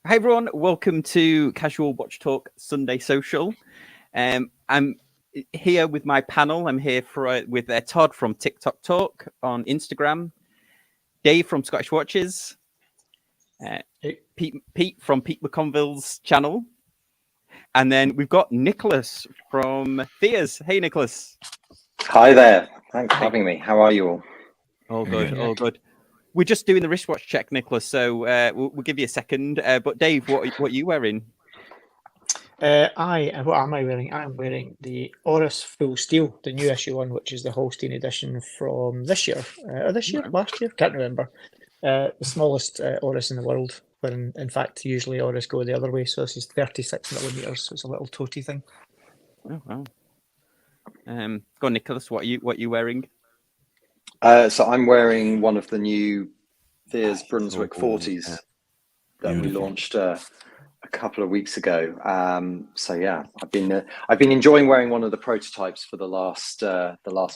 Hi everyone, welcome to Casual Watch Talk Sunday Social. I'm here with my panel. I'm here with Todd from TikTok Talk on Instagram, Dave from Scottish Watches, Pete from Pete McConville's channel, and then we've got Nicholas from Thea's. Hey Nicholas. Hi there. Thanks for having me. How are you all? All good, all good. We're just doing the wristwatch check, Nicholas, so we'll give you a second. But Dave, what are you wearing? What am I wearing? I'm wearing the Oris Full Steel, the new issue one, which is the Holstein edition from this year. Last year? Can't remember. The smallest Oris in the world, when in fact usually Oris go the other way. So this is 36 millimeters, so it's a little toty thing. Oh wow. Go on, Nicholas, what are you wearing? So I'm wearing one of the new Thea's Brunswick 40s that we launched a couple of weeks ago. So yeah, I've been enjoying wearing one of the prototypes for the last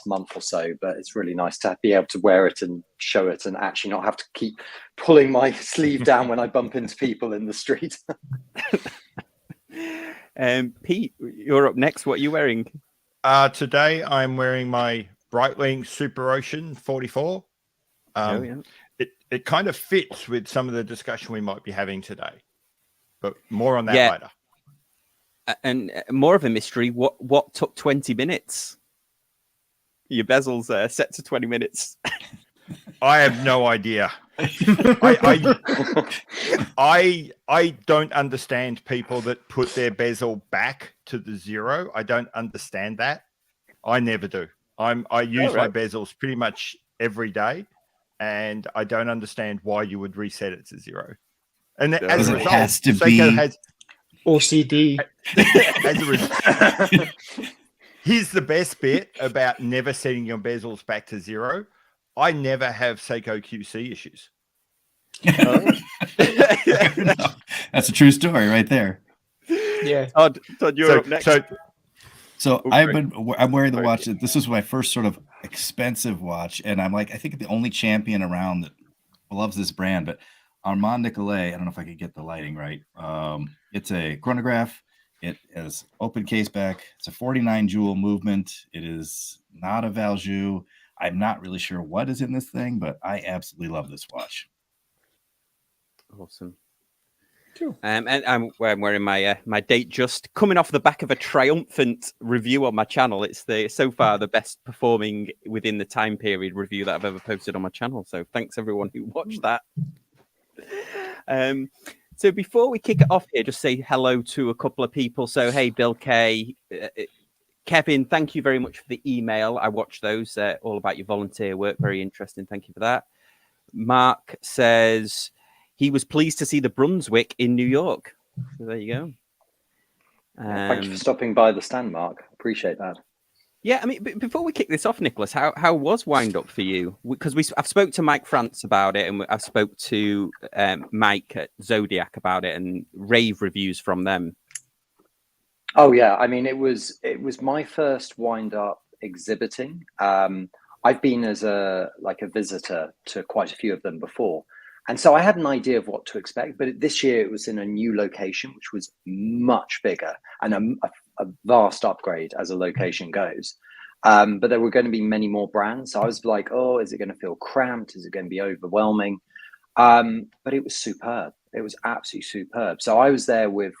month or so. But it's really nice to be able to wear it and show it, and actually not have to keep pulling my sleeve down when I bump into people in the street. Pete, you're up next. What are you wearing? Today I'm wearing my Breitling Super Ocean 44. It kind of fits with some of the discussion we might be having today, but more on that later. And more of a mystery. What took 20 minutes? Your bezel's set to 20 minutes. I have no idea. I don't understand people that put their bezel back to the zero. I don't understand that. I never do. I use my bezels pretty much every day, and I don't understand why you would reset it to zero. And as a result, has to Seiko has OCD. As a result, here's the best bit about never setting your bezels back to zero. I never have Seiko QC issues. That's a true story right there. Yeah. Todd, you're up next. So I'm wearing the watch. This is my first sort of expensive watch, and I'm like, I think the only champion around that loves this brand, but Armand Nicolet, I don't know if I could get the lighting right. It's a chronograph. It has open case back. It's a 49 jewel movement. It is not a Valjoux. I'm not really sure what is in this thing, but I absolutely love this watch. Awesome. Cool. And I'm wearing my my date just coming off the back of a triumphant review on my channel. It's so far the best performing within the time period review that I've ever posted on my channel. So thanks everyone who watched that. So before we kick it off here, just say hello to a couple of people. So hey, Bill K, Kevin, thank you very much for the email. I watched those, all about your volunteer work. Very interesting. Thank you for that. Mark says he was pleased to see the Brunswick in New York. So there you go. Thank you for stopping by the stand, Mark. Appreciate that. Yeah, I mean, before we kick this off, Nicholas, how was Wind Up for you? Because I've spoke to Mike France about it, and I've spoke to Mike at Zodiac about it, and rave reviews from them. Oh yeah, I mean, it was my first Wind Up exhibiting. I've been as a visitor to quite a few of them before. And so I had an idea of what to expect, but this year it was in a new location, which was much bigger and a vast upgrade as a location goes. But there were going to be many more brands. So I was like, oh, is it going to feel cramped? Is it going to be overwhelming? But it was superb. It was absolutely superb. So I was there with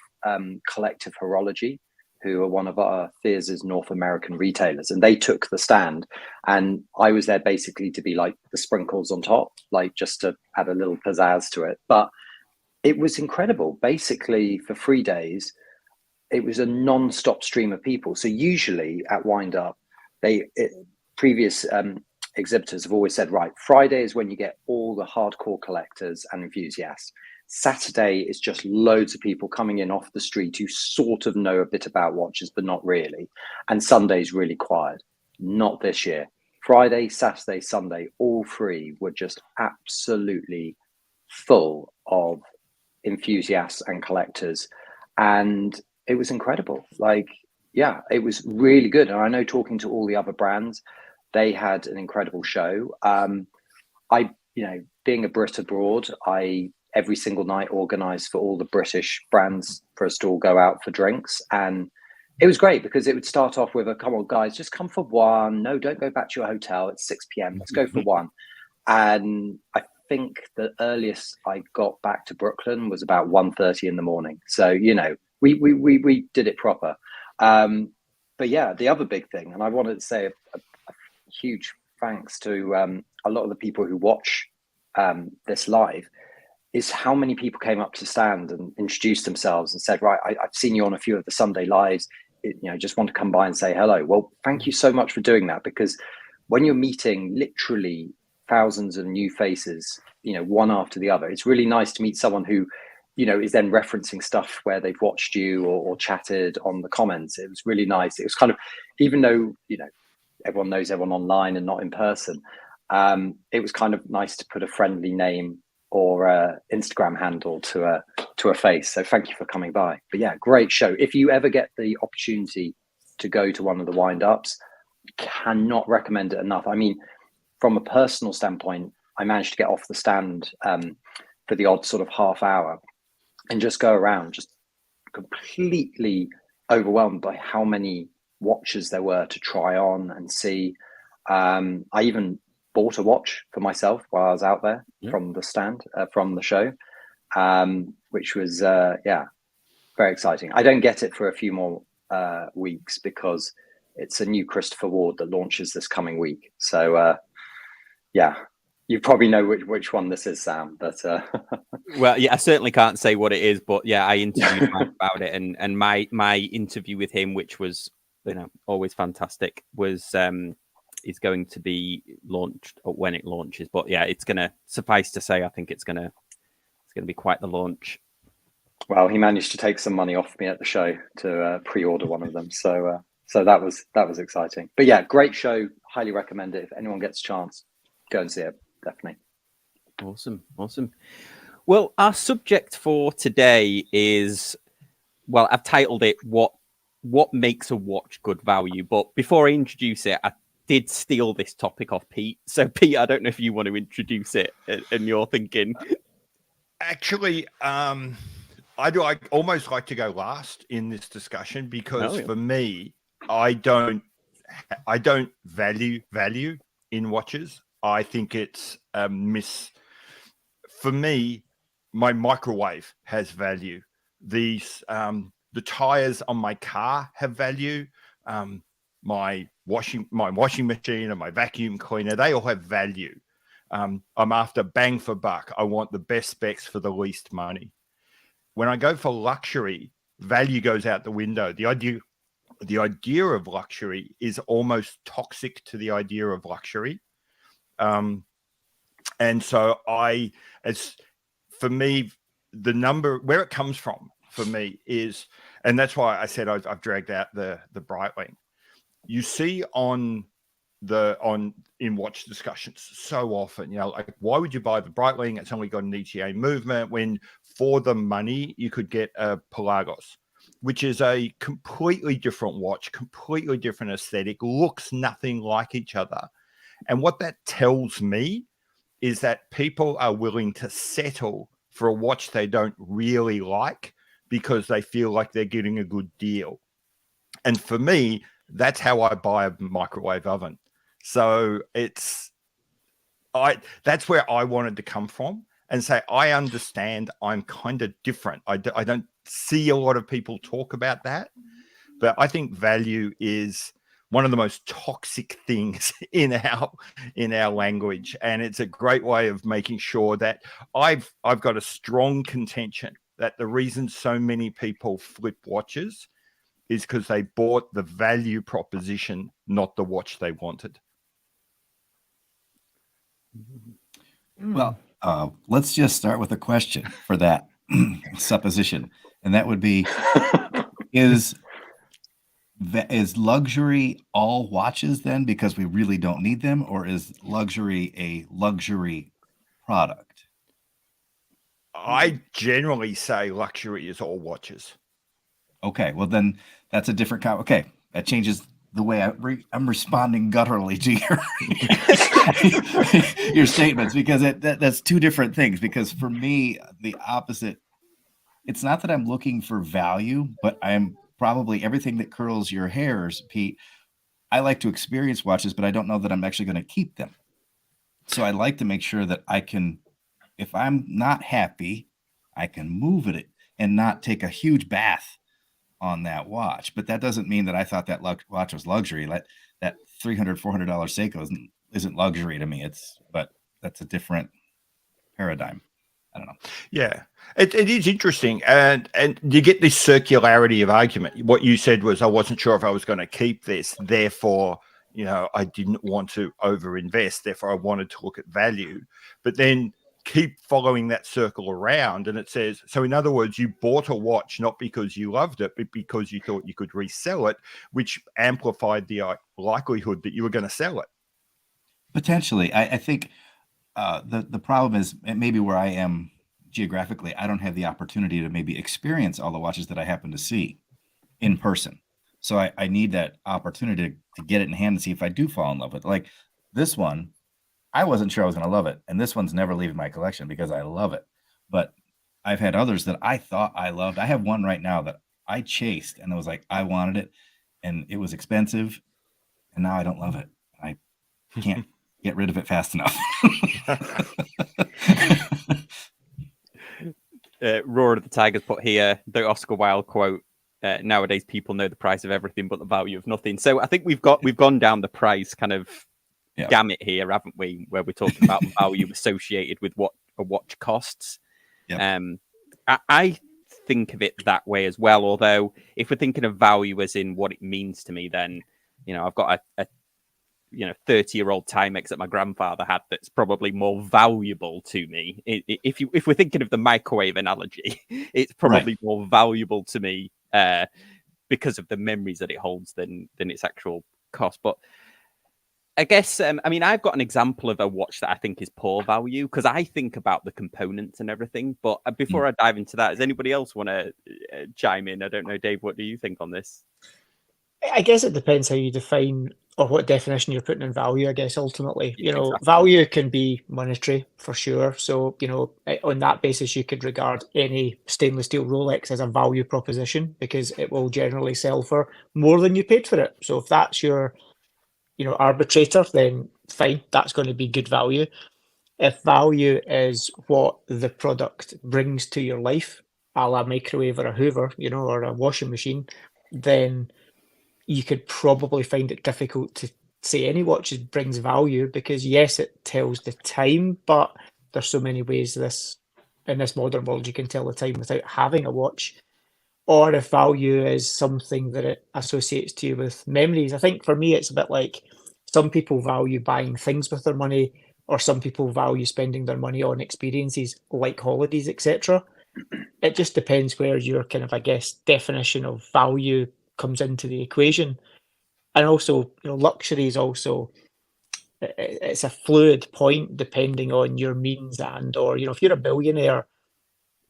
Collective Horology, who are one of our Thea's North American retailers, and they took the stand, and I was there basically to be like the sprinkles on top, like just to add a little pizzazz to it. But it was incredible. Basically, for 3 days, it was a non-stop stream of people. So usually at Wind Up, previous exhibitors have always said, right, Friday is when you get all the hardcore collectors and enthusiasts. Saturday is just loads of people coming in off the street who sort of know a bit about watches, but not really. And Sunday's really quiet. Not this year. Friday, Saturday, Sunday, all three were just absolutely full of enthusiasts and collectors. And it was incredible. Like, yeah, it was really good. And I know talking to all the other brands, they had an incredible show. Being a Brit abroad, I every single night organized for all the British brands for us to all go out for drinks. And it was great because it would start off with a, come on, guys, just come for one. No, don't go back to your hotel. It's 6 p.m. Let's go for one. And I think the earliest I got back to Brooklyn was about 1:30 in the morning. So, you know, we did it proper. But yeah, the other big thing, and I wanted to say a huge thanks to a lot of the people who watch this live, is how many people came up to stand and introduced themselves and said, right, I've seen you on a few of the Sunday lives, you know, just want to come by and say hello. Well, thank you so much for doing that, because when you're meeting literally thousands of new faces, you know, one after the other, it's really nice to meet someone who, you know, is then referencing stuff where they've watched you or chatted on the comments. It was really nice. It was kind of, even though, you know, everyone knows everyone online and not in person, it was kind of nice to put a friendly name or Instagram handle to a face. So thank you for coming by. But yeah, great show. If you ever get the opportunity to go to one of the wind-ups, cannot recommend it enough. I mean, from a personal standpoint, I managed to get off the stand for the odd sort of half hour and just go around, just completely overwhelmed by how many watches there were to try on and see. I even bought a watch for myself while I was out there from the stand, from the show, which was, very exciting. I don't get it for a few more weeks because it's a new Christopher Ward that launches this coming week. So, you probably know which one this is, Sam. But well, yeah, I certainly can't say what it is, but yeah, I interviewed Mike about it, and my interview with him, which was, you know, always fantastic, was is going to be launched when it launches. But yeah, it's gonna suffice to say, I think it's gonna be quite the launch. Well, he managed to take some money off me at the show to pre-order one of them, so that was exciting. But yeah, great show. Highly recommend it if anyone gets a chance. Go and see it, definitely. Awesome. Well, our subject for today is, well, I've titled it "What makes a watch good value." But before I introduce it, I did steal this topic off Pete. So, Pete, I don't know if you want to introduce it and your thinking. Actually, I'd almost like to go last in this discussion because for me, I don't value in watches. I think it's a miss. For me, my microwave has value. These the tires on my car have value. My washing machine and my vacuum cleaner, they all have value. I'm after bang for buck. I want the best specs for the least money. When I go for luxury, value goes out the window. The idea of luxury is almost toxic to the idea of luxury. And so for me, the number where it comes from for me is, and that's why I said I've dragged out the Breitling. You see in watch discussions so often, you know, like, why would you buy the Breitling? It's only got an ETA movement, when for the money you could get a Pelagos, which is a completely different watch, completely different aesthetic, looks nothing like each other. And what that tells me is that people are willing to settle for a watch they don't really like because they feel like they're getting a good deal. And for me, that's how I buy a microwave oven. So that's where I wanted to come from and say, I understand I'm kind of different. I don't see a lot of people talk about that, but I think value is one of the most toxic things in our language, and it's a great way of making sure that I've got a strong contention that the reason so many people flip watches is because they bought the value proposition, not the watch they wanted. Well, let's just start with a question for that supposition, and that would be: is luxury all watches then, because we really don't need them, or is luxury a luxury product? I generally say luxury is all watches. Okay, well then that's a different okay, that changes the way I'm responding gutturally to your statements, because that's two different things. Because for me, the opposite, it's not that I'm looking for value, but I'm probably everything that curls your hairs, Pete. I like to experience watches, but I don't know that I'm actually going to keep them. So I like to make sure that I can, if I'm not happy, I can move it and not take a huge bath on that watch. But that doesn't mean that I thought that watch was luxury. Like that $300, $400 Seiko isn't luxury to me. But that's a different paradigm. I don't know. Yeah, it is interesting, and you get this circularity of argument. What you said was, I wasn't sure if I was going to keep this, therefore, I didn't want to overinvest, therefore I wanted to look at value. But then keep following that circle around, and it says, so in other words, you bought a watch not because you loved it, but because you thought you could resell it, which amplified the likelihood that you were going to sell it. Potentially. I think the problem is maybe where I am geographically, I don't have the opportunity to maybe experience all the watches that I happen to see in person. So I need that opportunity to get it in hand and see if I do fall in love with it. Like this one, I wasn't sure I was going to love it. And this one's never leaving my collection because I love it. But I've had others that I thought I loved. I have one right now that I chased and I was like, I wanted it and it was expensive. And now I don't love it. I can't get rid of it fast enough. Roar of the Tigers put here the Oscar Wilde quote. Nowadays, people know the price of everything but the value of nothing. So I think we've gone down the price kind of gamut here, haven't we? Where we're talking about value associated with what a watch costs. Yep. I think of it that way as well. Although if we're thinking of value as in what it means to me, then I've got a 30-year-old Timex that my grandfather had that's probably more valuable to me. If we're thinking of the microwave analogy, it's probably more valuable to me because of the memories that it holds than its actual cost. But I guess, I've got an example of a watch that I think is poor value because I think about the components and everything. But before I dive into that, does anybody else want to chime in? I don't know, Dave, what do you think on this? I guess it depends how you define or what definition you're putting in value, I guess, ultimately. Exactly. Value can be monetary for sure. So, on that basis, you could regard any stainless steel Rolex as a value proposition because it will generally sell for more than you paid for it. So if that's your, arbitrator, then fine, that's going to be good value. If value is what the product brings to your life, a la microwave or a Hoover, or a washing machine, then you could probably find it difficult to say any watch brings value because yes, it tells the time, but there's so many ways in this modern world you can tell the time without having a watch. Or if value is something that it associates to you with memories. I think for me, it's a bit like some people value buying things with their money, or some people value spending their money on experiences like holidays, etc. It just depends where your kind of, I guess, definition of value comes into the equation. And also, luxury is also, it's a fluid point depending on your means or, if you're a billionaire,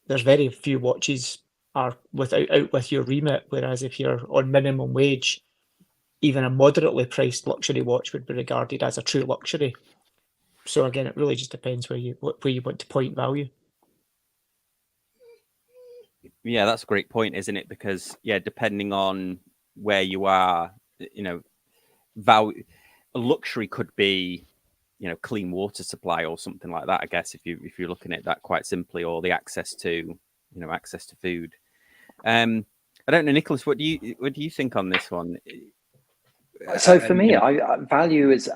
there's very few watches are out with your remit. Whereas if you're on minimum wage, even a moderately priced luxury watch would be regarded as a true luxury. So again, it really just depends where you want to point value. Yeah, that's a great point, isn't it? Because depending on where you are, value, luxury could be, clean water supply or something like that. I guess if you're looking at that quite simply, or the access to food. I don't know, Nicholas. What do you think on this one? So for me, value is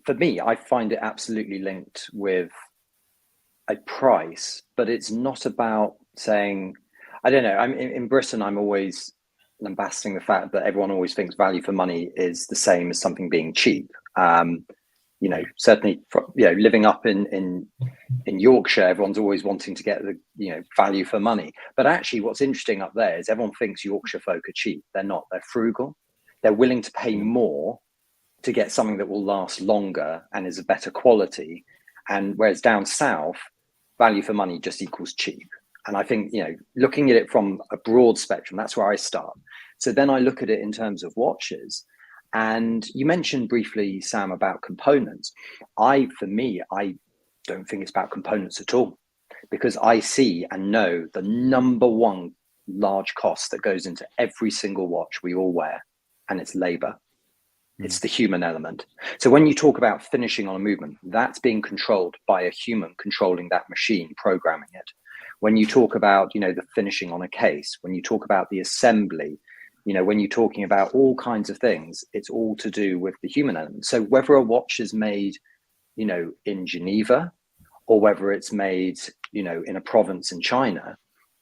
for me, I find it absolutely linked with a price, but it's not about saying, I don't know. In Britain, I'm always lambasting the fact that everyone always thinks value for money is the same as something being cheap. Certainly, living up in Yorkshire, everyone's always wanting to get the value for money. But actually, what's interesting up there is everyone thinks Yorkshire folk are cheap. They're not. They're frugal. They're willing to pay more to get something that will last longer and is of better quality. And whereas down south, value for money just equals cheap. And I think, looking at it from a broad spectrum, that's where I start. So then I look at it in terms of watches. And you mentioned briefly, Sam, about components. For me, I don't think it's about components at all, because I see and know the number one large cost that goes into every single watch we all wear, and it's labor. It's the human element. So when you talk about finishing on a movement, that's being controlled by a human controlling that machine, programming it. When you talk about, the finishing on a case, when you talk about the assembly, when you're talking about all kinds of things, it's all to do with the human element. So whether a watch is made, in Geneva, or whether it's made, in a province in China,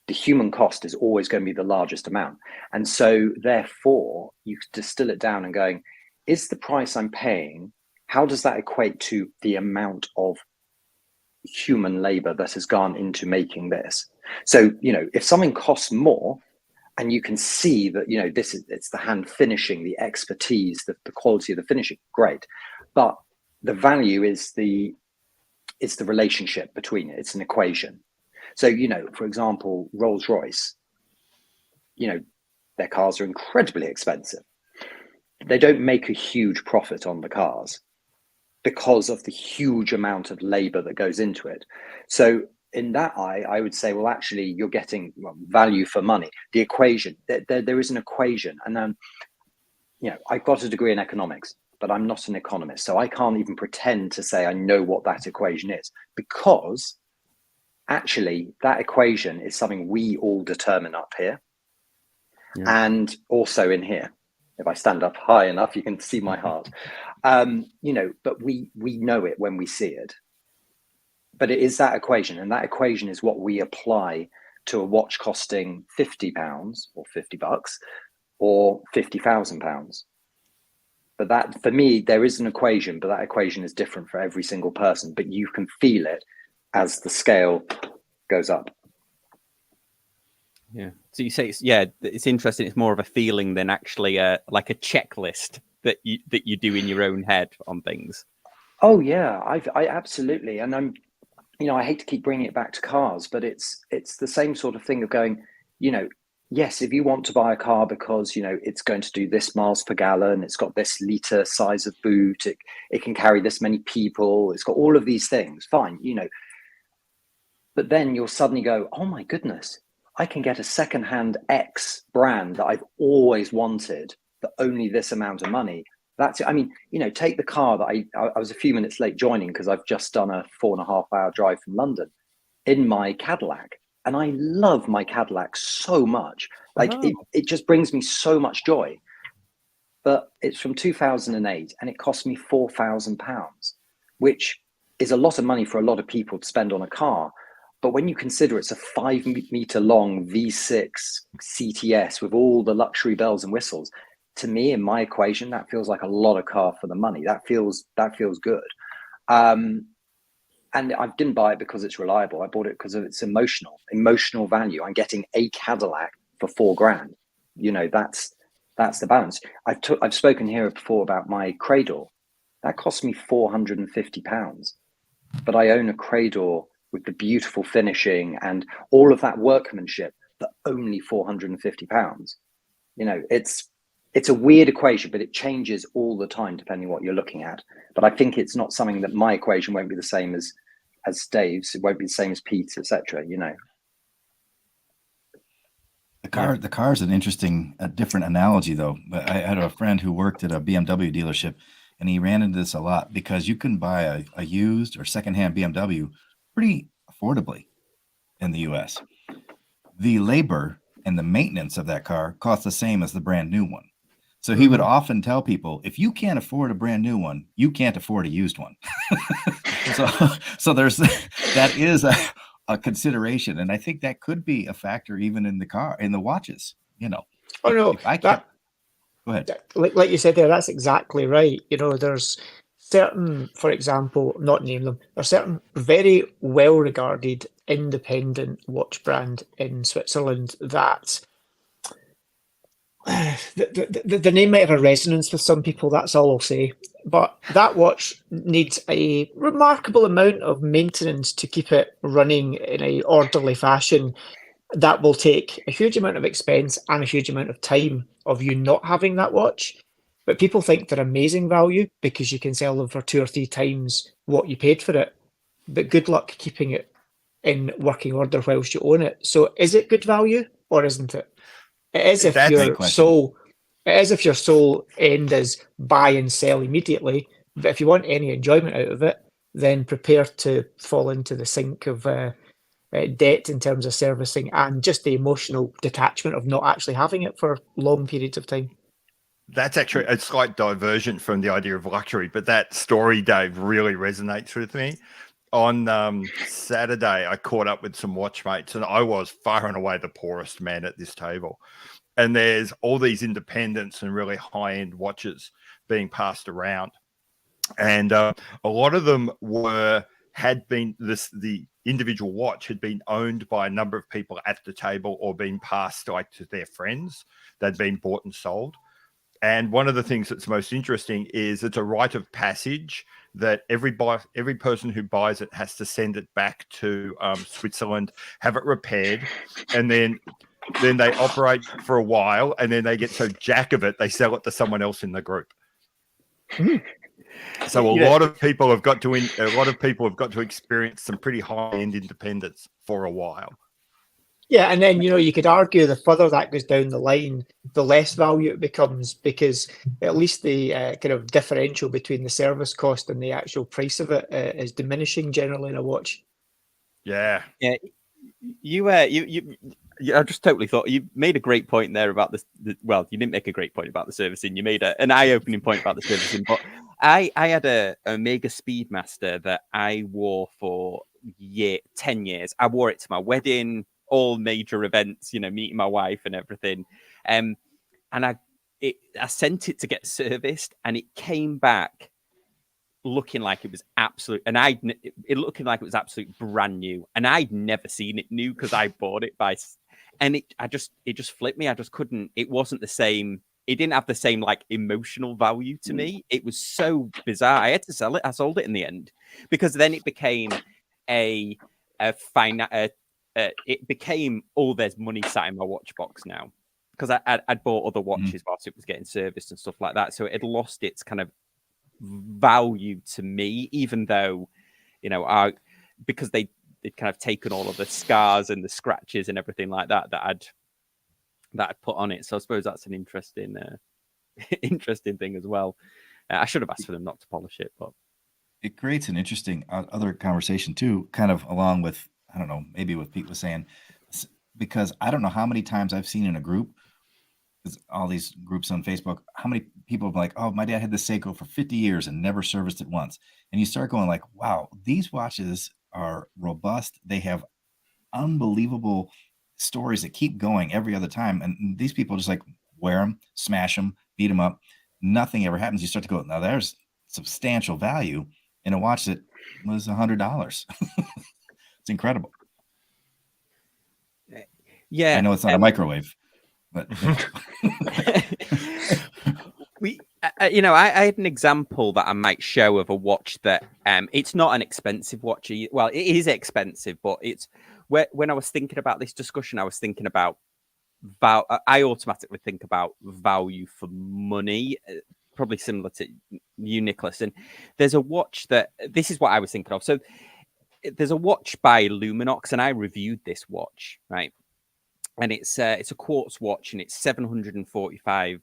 the human cost is always going to be the largest amount. And so therefore, you distill it down and going, is the price I'm paying, how does that equate to the amount of human labor that has gone into making this? So, if something costs more, and you can see that, it's the hand finishing, the expertise, the quality of the finishing, great. But the value is it's the relationship between it. It's an equation. So, for example, Rolls-Royce, their cars are incredibly expensive. They don't make a huge profit on the cars because of the huge amount of labor that goes into it. So in that I would say, well, actually, you're getting value for money. The equation, there is an equation. And, I've got a degree in economics, but I'm not an economist. So I can't even pretend to say I know what that equation is, because actually that equation is something we all determine up here, and also in here. If I stand up high enough, you can see my heart. But we know it when we see it. But it is that equation, and that equation is what we apply to a watch costing £50 or $50 or £50,000. But that, for me, there is an equation, but that equation is different for every single person. But you can feel it as the scale goes up. Yeah. So you say it's interesting. It's more of a feeling than actually like a checklist that you do in your own head on things. Oh yeah, I absolutely. And I'm, I hate to keep bringing it back to cars, but it's the same sort of thing of going, yes, if you want to buy a car because, it's going to do this miles per gallon, it's got this litre size of boot, it can carry this many people, it's got all of these things, fine, But then you'll suddenly go, oh my goodness, I can get a secondhand X brand that I've always wanted for only this amount of money. That's it. I mean, take the car that I was a few minutes late joining because I've just done a 4.5-hour drive from London in my Cadillac. And I love my Cadillac so much. Like it just brings me so much joy. But it's from 2008 and it cost me £4,000, which is a lot of money for a lot of people to spend on a car. But when you consider it's a 5-meter long V6 CTS with all the luxury bells and whistles, to me, in my equation, that feels like a lot of car for the money. That feels good. And I didn't buy it because it's reliable. I bought it because of its emotional value. I'm getting a Cadillac for $4,000. That's the balance. I've spoken here before about my Crador. That cost me £450, but I own a Crador with the beautiful finishing and all of that workmanship for only £450. It's a weird equation, but it changes all the time depending on what you're looking at. But I think it's not something that my equation won't be the same as Dave's. It won't be the same as Pete's, etc. The car is an interesting, different analogy though. But I had a friend who worked at a BMW dealership, and he ran into this a lot because you can buy a used or secondhand BMW pretty affordably in the US. The labor and the maintenance of that car costs the same as the brand new one. So he would often tell people, if you can't afford a brand new one, you can't afford a used one. so that is a consideration. And I think that could be a factor even in the watches, Oh no, go ahead. Like you said there, that's exactly right. There's certain, for example, not name them, there's certain very well-regarded independent watch brand in Switzerland that the name might have a resonance with some people, that's all I'll say. But that watch needs a remarkable amount of maintenance to keep it running in an orderly fashion. That will take a huge amount of expense and a huge amount of time of you not having that watch. but people think they're amazing value because you can sell them for 2 or 3 times what you paid for it. But good luck keeping it in working order whilst you own it. So is it good value or isn't it? It is if That's a your sole end is buy and sell immediately. But if you want any enjoyment out of it, then prepare to fall into the sink of debt in terms of servicing and just the emotional detachment of not actually having it for long periods of time. That's actually a slight diversion from the idea of luxury, but that story, Dave, really resonates with me. On Saturday, I caught up with some watchmates, and I was far and away the poorest man at this table. And there's all these independents and really high-end watches being passed around, and a lot of them the individual watch had been owned by a number of people at the table or been passed like to their friends. They'd been bought and sold. And one of the things that's most interesting is it's a rite of passage that every person who buys it has to send it back to Switzerland, have it repaired, and then they operate for a while, and then they get so jack of it, they sell it to someone else in the group. So a lot of people have got to experience some pretty high-end independence for a while. Yeah, and then you could argue the further that goes down the line, the less value it becomes, because at least the kind of differential between the service cost and the actual price of it is diminishing generally in a watch. Yeah. I just totally thought you made a great point there about this. Well, you didn't make a great point about the servicing. You made an eye-opening point about the servicing. But I had a Omega Speedmaster that I wore for 10 years. I wore it to my wedding, all major events, meeting my wife and everything. And I sent it to get serviced, and it came back looking like it was absolute, and it looking like it was absolute brand new, and I'd never seen it new because I bought it and it just flipped me. I just couldn't. It wasn't the same. It didn't have the same like emotional value to me. It was so bizarre. I had to sell it. I sold it in the end because then it became it became, there's money sat in my watch box now, because I'd bought other watches whilst it was getting serviced and stuff like that. So it had lost its kind of value to me, even though, because they'd kind of taken all of the scars and the scratches and everything like that I'd put on it. So I suppose that's an interesting thing as well. I should have asked for them not to polish it, but it creates an interesting other conversation too, kind of along with, I don't know, maybe what Pete was saying, because I don't know how many times I've seen in a group, all these groups on Facebook, how many people are like, oh, my dad had this Seiko for 50 years and never serviced it once. And you start going like, wow, these watches are robust. They have unbelievable stories that keep going every other time. And these people just like wear them, smash them, beat them up. Nothing ever happens. You start to go, now there's substantial value in a watch that was $100. It's incredible. Yeah. I know it's not a microwave. But I had an example that I might show of a watch that it's not an expensive watch. Well, it is expensive, but it's when I was thinking about this discussion, I was thinking about I automatically think about value for money, probably similar to you, Nicholas. And there's a watch this is what I was thinking of. So there's a watch by Luminox, and I reviewed this watch, right? And it's a quartz watch, and it's $745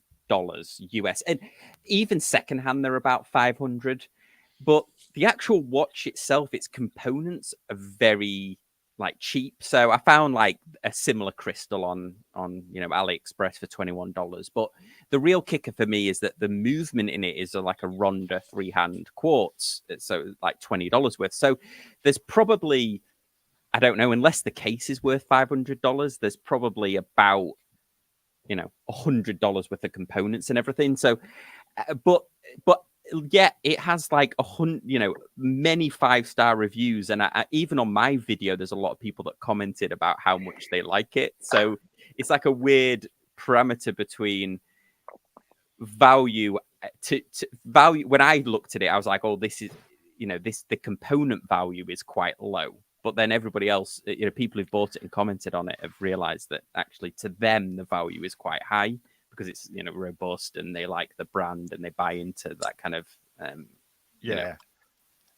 US, and even secondhand they're about 500. But the actual watch itself, its components are very cheap. So I found like a similar crystal on AliExpress for $21. But the real kicker for me is that the movement in it is like a Ronda freehand quartz, so like $20 worth. So there's probably, I don't know, unless the case is worth $500, there's probably about $100 worth of components and everything. So, but yeah, it has like many 5-star reviews, and even on my video, there's a lot of people that commented about how much they like it. So it's like a weird parameter between value to value. When I looked at it, I was like, oh, this is the component value is quite low. But then everybody else, people who've bought it and commented on it have realized that actually to them the value is quite high because because it's robust and they like the brand and they buy into that kind of And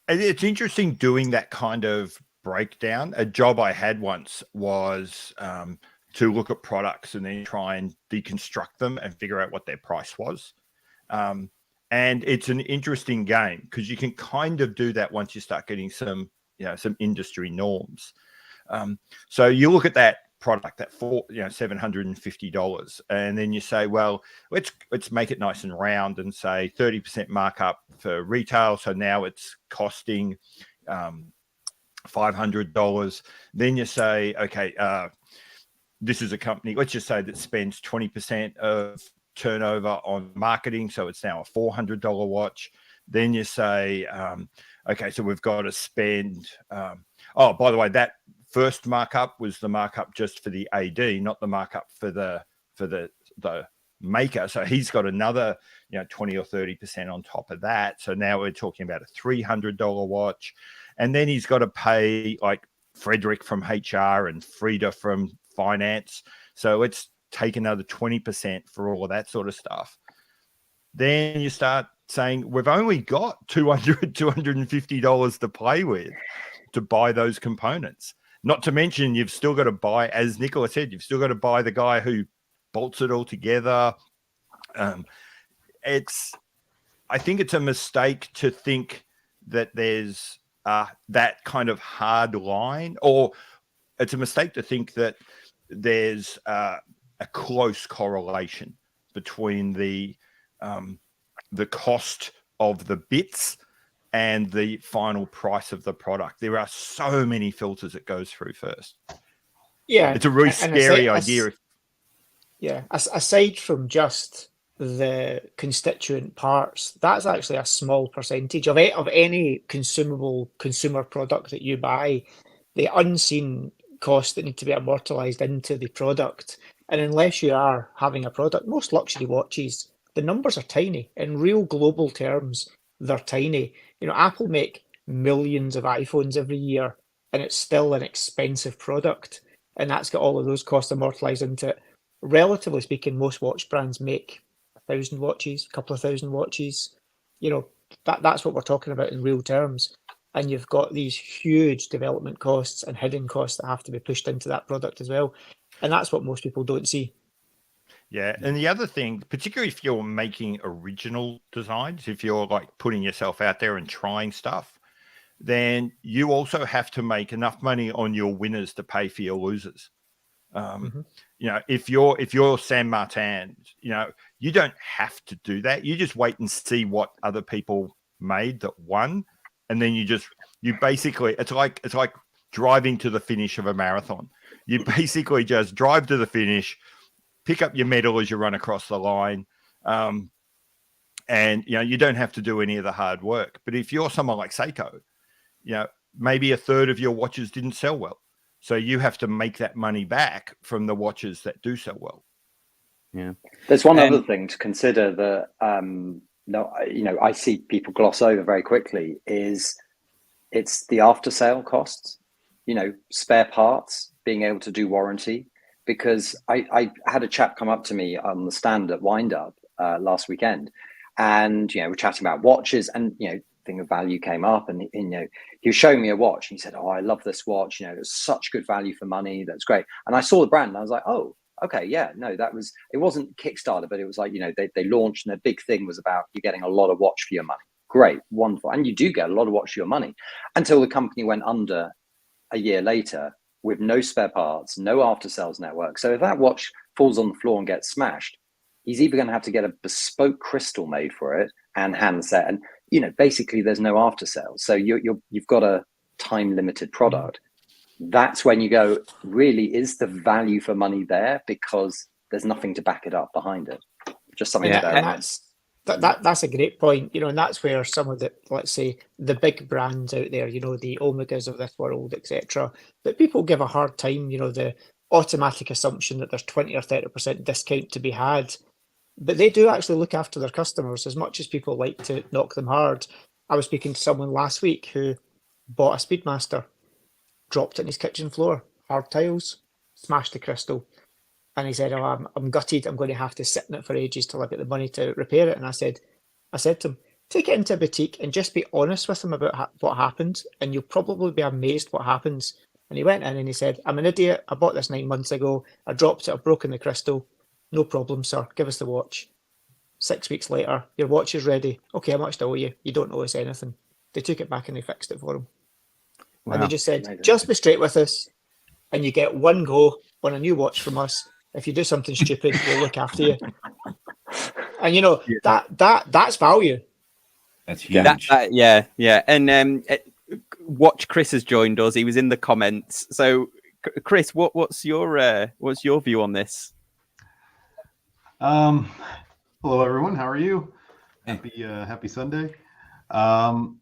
it's interesting doing that kind of breakdown. A job I had once was to look at products and then try and deconstruct them and figure out what their price was. And it's an interesting game because you can kind of do that once you start getting some industry norms. So you look at that product at $750, and then you say, well, let's make it nice and round and say 30% markup for retail. So now it's costing $500. Then you say, okay, this is a company, let's just say, that spends 20% of turnover on marketing, so it's now a $400 watch. Then you say, okay, so we've got to spend. Oh, by the way, that first markup was the markup just for the AD, not the markup for the maker. So he's got another 20 or 30% on top of that. So now we're talking about a $300 watch, and then he's got to pay like Frederick from HR and Frida from finance. So let's take another 20% for all of that sort of stuff. Then you start saying, we've only got $250 to play with to buy those components. Not to mention, you've still got to buy, as Nicola said, you've still got to buy the guy who bolts it all together. I think it's a mistake to think that there's that kind of hard line, or it's a mistake to think that there's a close correlation between the cost of the bits and the final price of the product. There are so many filters it goes through first. Yeah, it's a really scary idea. Aside from just the constituent parts, that's actually a small percentage of any consumable consumer product that you buy. The unseen costs that need to be amortized into the product, and unless you are having a product, most luxury watches, the numbers are tiny. In real global terms, they're tiny. Apple make millions of iPhones every year, and it's still an expensive product, and that's got all of those costs amortized into it. Relatively speaking, most watch brands make 1,000 watches, a couple of thousand watches. That's what we're talking about in real terms. And you've got these huge development costs and hidden costs that have to be pushed into that product as well. And that's what most people don't see. Yeah. And the other thing, particularly if you're making original designs, if you're like putting yourself out there and trying stuff, then you also have to make enough money on your winners to pay for your losers. If you're San Martin, you don't have to do that. You just wait and see what other people made that won. And then you basically, it's like driving to the finish of a marathon. You basically just drive to the finish, pick up your medal as you run across the line. And, you don't have to do any of the hard work. But if you're someone like Seiko, maybe a third of your watches didn't sell well. So you have to make that money back from the watches that do sell well. Yeah. There's one other thing to consider that, I see people gloss over very quickly is it's the after sale costs, spare parts, being able to do warranty. Because I had a chap come up to me on the stand at Wind Up last weekend, and we're chatting about watches, and thing of value came up, and he was showing me a watch, and he said, "Oh, I love this watch. It's such good value for money. That's great." And I saw the brand, and I was like, "Oh, okay, yeah, no, it wasn't Kickstarter, but it was like they launched, and their big thing was about you getting a lot of watch for your money. Great, wonderful, and you do get a lot of watch for your money." Until the company went under a year later, with no spare parts, no after sales network. So if that watch falls on the floor and gets smashed, he's either going to have to get a bespoke crystal made for it and handset, and basically there's no after sales. So you've got a time limited product. That's when you go, really, is the value for money there? Because there's nothing to back it up behind it. Just something to bear in mind. That's a great point, and that's where some of the, let's say, the big brands out there, the Omegas of this world, etc., that people give a hard time, the automatic assumption that there's 20 or 30% discount to be had. But they do actually look after their customers as much as people like to knock them hard. I was speaking to someone last week who bought a Speedmaster, dropped it in his kitchen floor, hard tiles, smashed the crystal. And he said, "Oh, I'm gutted. I'm going to have to sit in it for ages till I get the money to repair it." And I said to him, take it into a boutique and just be honest with them about what happens, and you'll probably be amazed what happens. And he went in and he said, "I'm an idiot. I bought this 9 months ago. I dropped it. I've broken the crystal. No problem, sir. Give us the watch." 6 weeks later, your watch is ready. Okay, how much do I owe you? You don't owe us anything. They took it back and they fixed it for him. Wow. And they just said, just be straight with us, and you get one go on a new watch from us. If you do something stupid, we'll look after you. And you know, that's value. That's huge. Yeah. And Watch Chris has joined us. He was in the comments. So, Chris, what's your view on this? Hello, everyone. How are you? Happy Sunday. Well,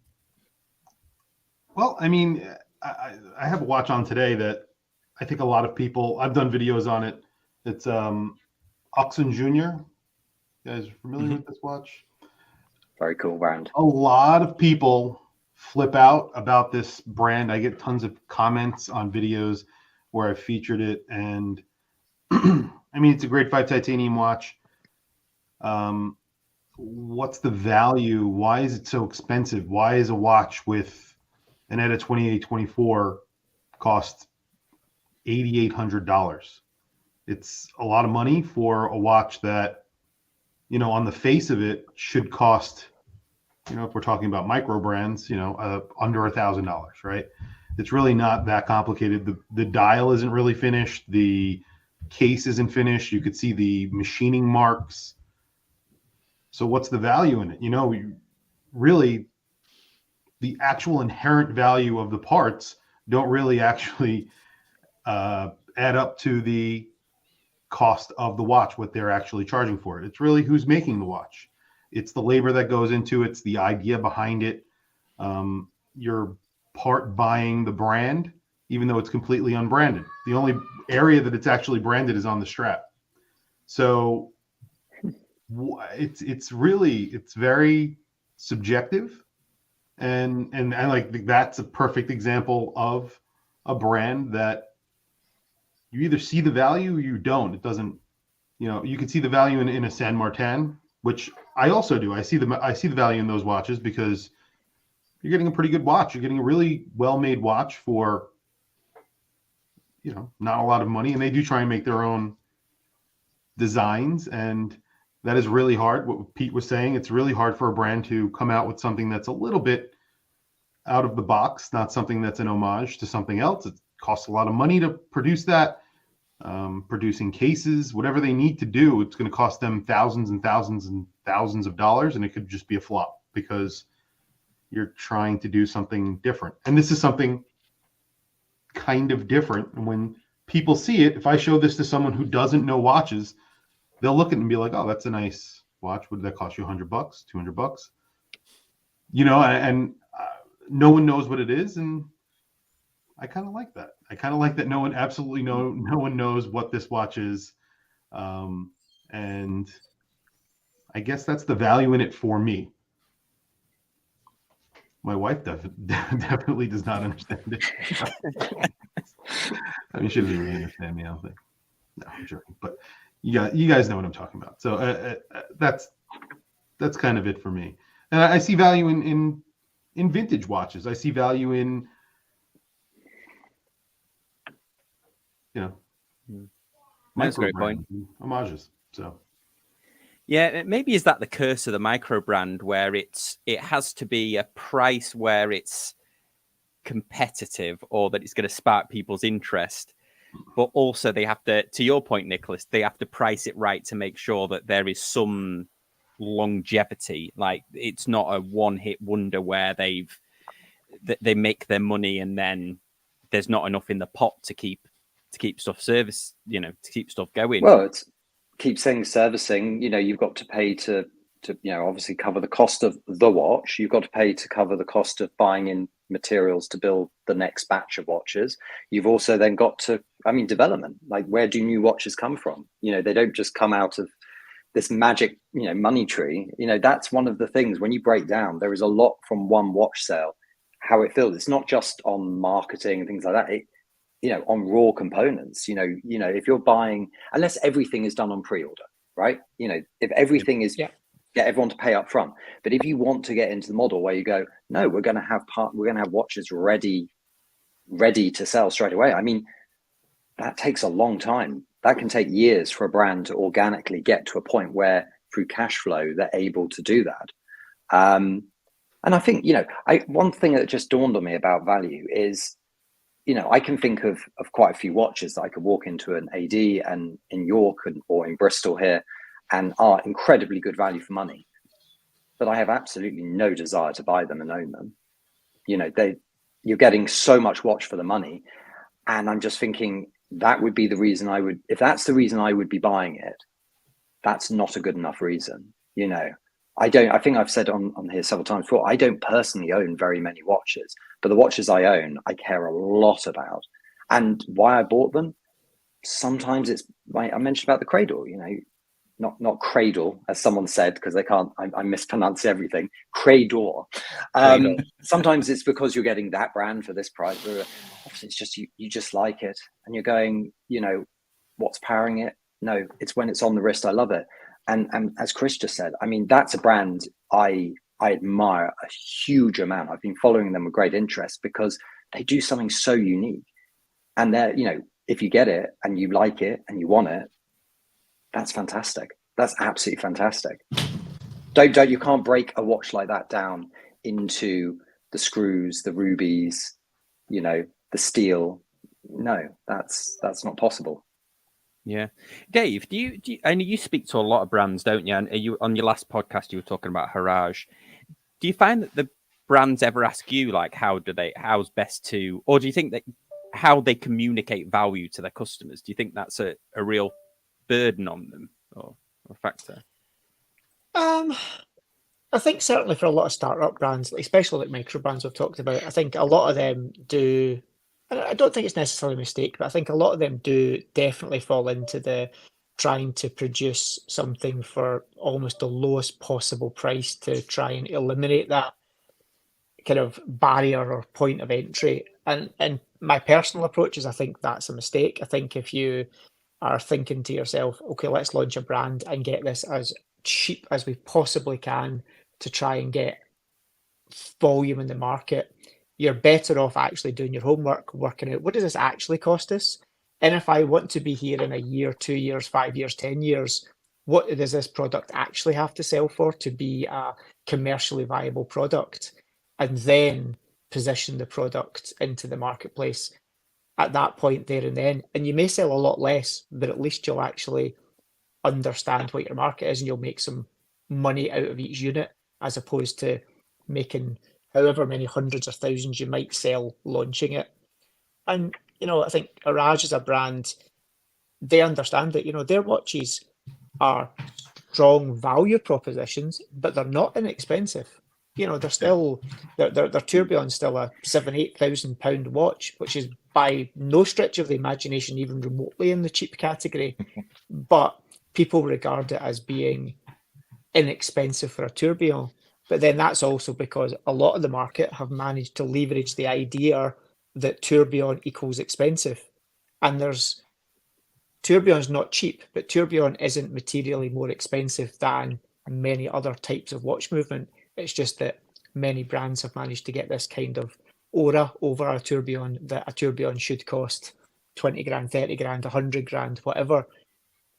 I mean, I have a watch on today that I think a lot of people. I've done videos on it. It's Oxen Jr. You guys familiar with this watch? Very cool brand. A lot of people flip out about this brand. I get tons of comments on videos where I featured it, and I mean, it's a grade 5 titanium watch. What's the value? Why is it so expensive? Why is a watch with an ETA 2824 cost $8,800? It's a lot of money for a watch that, you know, on the face of it should cost, you know, if we're talking about micro brands, you know, under $1,000, right? It's really not that complicated. The dial isn't really finished. The case isn't finished. You could see the machining marks. So what's the value in it? You know, really, the actual inherent value of the parts don't really actually add up to the cost of the watch, what they're actually charging for it. It's really who's making the watch. It's the labor that goes into it. It's the idea behind it. You're part buying the brand, even though it's completely unbranded. The only area that it's actually branded is on the strap. So it's very subjective, and I like that's a perfect example of a brand that you either see the value or you don't. It doesn't, you know, you can see the value in a San Martin, which I also do. I see the value in those watches because you're getting a pretty good watch. You're getting a really well-made watch for, you know, not a lot of money, and they do try and make their own designs, and that is really hard. What Pete was saying, it's really hard for a brand to come out with something that's a little bit out of the box, not something that's an homage to something else. It costs a lot of money to produce that. Producing cases, whatever they need to do, it's going to cost them thousands and thousands and thousands of dollars, and it could just be a flop because you're trying to do something different. And this is something kind of different. And when people see it, if I show this to someone who doesn't know watches, they'll look at it and be like, "Oh, that's a nice watch. What did that cost you? $100, $200?" You know, and no one knows what it is, and I kind of like that. I kind of like that no one knows what this watch is, and I guess that's the value in it for me. My wife definitely does not understand it. I mean, she doesn't really understand me, I don't think. No, I'm joking. But you guys know what I'm talking about. So that's kind of it for me. And I see value in vintage watches. I see value in, you know, that's a great point. Homages. So yeah, maybe is that the curse of the micro brand, where it has to be a price where it's competitive, or that it's going to spark people's interest, but also they have to your point, Nicholas, they have to price it right to make sure that there is some longevity. Like, it's not a one-hit wonder where they make their money and then there's not enough in the pot to keep stuff service, you know, to keep stuff going. Well, it's keep saying servicing. You know, you've got to pay to you know, obviously cover the cost of the watch. You've got to pay to cover the cost of buying in materials to build the next batch of watches. You've also then got to, I mean, development. Like, where do new watches come from? You know, they don't just come out of this magic, you know, money tree. You know, that's one of the things when you break down, there is a lot from one watch sale, how it feels. It's not just on marketing and things like that. on raw components. If you're buying, unless everything is done on pre-order, right? If everything is get everyone to pay up front. But if you want to get into the model where you go, no, we're going to have watches ready to sell straight away. I mean, that takes a long time. That can take years for a brand to organically get to a point where through cash flow, they're able to do that. And I think, one thing that just dawned on me about value is, I can think of quite a few watches that I could walk into an AD and in York or in Bristol here and are incredibly good value for money. But I have absolutely no desire to buy them and own them. You're getting so much watch for the money. And I'm just thinking that would be the reason if that's the reason I would be buying it, that's not a good enough reason. I think I've said on here several times before, I don't personally own very many watches, but the watches I own, I care a lot about. And why I bought them, sometimes it's I mentioned about the cradle, not cradle, as someone said, because they can't, I mispronounce everything, cradle. Sometimes it's because you're getting that brand for this price. Obviously, it's just, you just like it. And you're going, what's powering it? No, it's when it's on the wrist. I love it. And as Chris just said, I mean, that's a brand I admire a huge amount. I've been following them with great interest because they do something so unique. And they're, if you get it and you like it and you want it, that's fantastic. That's absolutely fantastic. You can't break a watch like that down into the screws, the rubies, the steel. No, that's not possible. Yeah, Dave, do you? I know you speak to a lot of brands, don't you? And you on your last podcast, you were talking about Haraj. Do you find that the brands ever ask you like, how's best to, or do you think that how they communicate value to their customers? Do you think that's a real burden on them or a factor? I think certainly for a lot of startup brands, especially like micro brands we've talked about, I think a lot of them do. I don't think it's necessarily a mistake, but I think a lot of them do definitely fall into the trying to produce something for almost the lowest possible price to try and eliminate that kind of barrier or point of entry. And my personal approach is I think that's a mistake. I think if you are thinking to yourself, okay, let's launch a brand and get this as cheap as we possibly can to try and get volume in the market, you're better off actually doing your homework, working out what does this actually cost us? And if I want to be here in a year, 2 years, 5 years, 10 years, what does this product actually have to sell for to be a commercially viable product? And then position the product into the marketplace at that point there and then. And you may sell a lot less, but at least you'll actually understand what your market is and you'll make some money out of each unit as opposed to making however many hundreds of thousands you might sell launching it. And, I think Haraj is a brand, they understand that, their watches are strong value propositions, but they're not inexpensive. They're still, their Tourbillon's still a £7,000-8,000 watch, which is by no stretch of the imagination even remotely in the cheap category. But people regard it as being inexpensive for a tourbillon. But then that's also because a lot of the market have managed to leverage the idea that tourbillon equals expensive. And tourbillon's not cheap, but tourbillon isn't materially more expensive than many other types of watch movement. It's just that many brands have managed to get this kind of aura over a tourbillon that a tourbillon should cost 20 grand, 30 grand, 100 grand, whatever.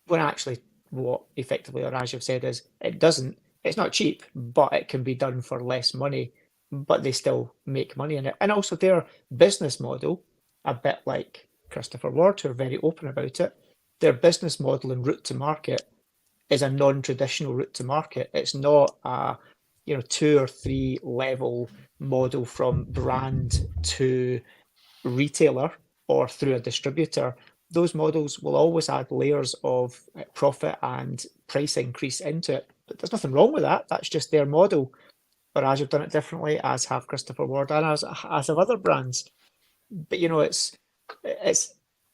When actually what effectively Haraj have said is it doesn't. It's not cheap, but it can be done for less money, but they still make money in it. And also their business model, a bit like Christopher Ward, who are very open about it, their business model and route to market is a non-traditional route to market. It's not a 2 or 3 level model from brand to retailer or through a distributor. Those models will always add layers of profit and price increase into it. But there's nothing wrong with that. That's just their model. Haraj have done it differently, as have Christopher Ward and as have other brands. But it's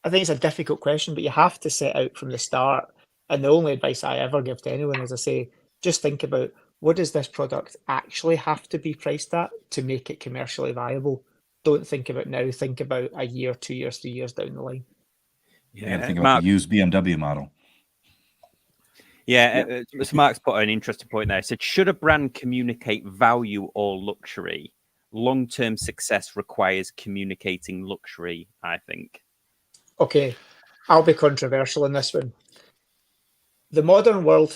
I think it's a difficult question, but you have to set out from the start. And the only advice I ever give to anyone is I say, just think about what does this product actually have to be priced at to make it commercially viable? don't think about now. Think about a year, 2 years, 3 years down the line. You got to think about the used BMW model. Yeah, so Mark's put an interesting point there. He said, should a brand communicate value or luxury? Long-term success requires communicating luxury, I think. Okay, I'll be controversial in this one. The modern world,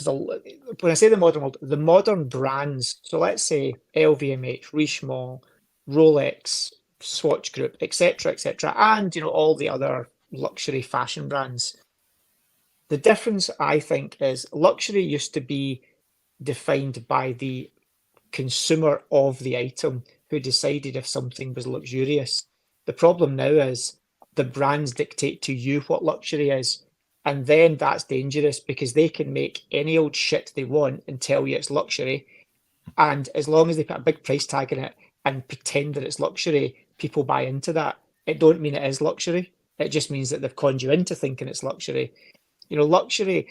when I say the modern world, the modern brands, so let's say LVMH, Richemont, Rolex, Swatch Group, etc., and all the other luxury fashion brands. The difference, I think, is luxury used to be defined by the consumer of the item who decided if something was luxurious. The problem now is the brands dictate to you what luxury is. And then that's dangerous because they can make any old shit they want and tell you it's luxury. And as long as they put a big price tag in it and pretend that it's luxury, people buy into that. It don't mean it is luxury. It just means that they've conned you into thinking it's luxury. Luxury,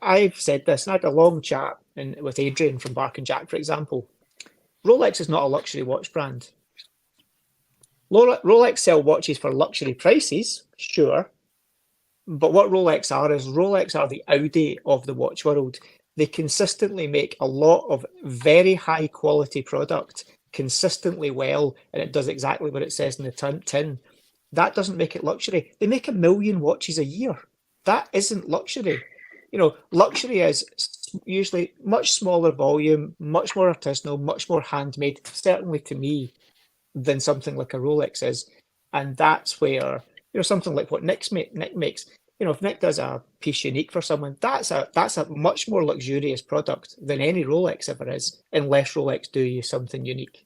I've said this, and I had a long chat with Adrian from Bark and Jack, for example. Rolex is not a luxury watch brand. Rolex sell watches for luxury prices, sure. But what Rolex are the Audi of the watch world. They consistently make a lot of very high quality product consistently well, and it does exactly what it says in the tin. That doesn't make it luxury. They make 1 million watches a year. That isn't luxury. Luxury is usually much smaller volume, much more artisanal, much more handmade, certainly to me, than something like a Rolex is. And that's where, something like what Nick makes, if Nick does a piece unique for someone, that's a much more luxurious product than any Rolex ever is, unless Rolex do you something unique.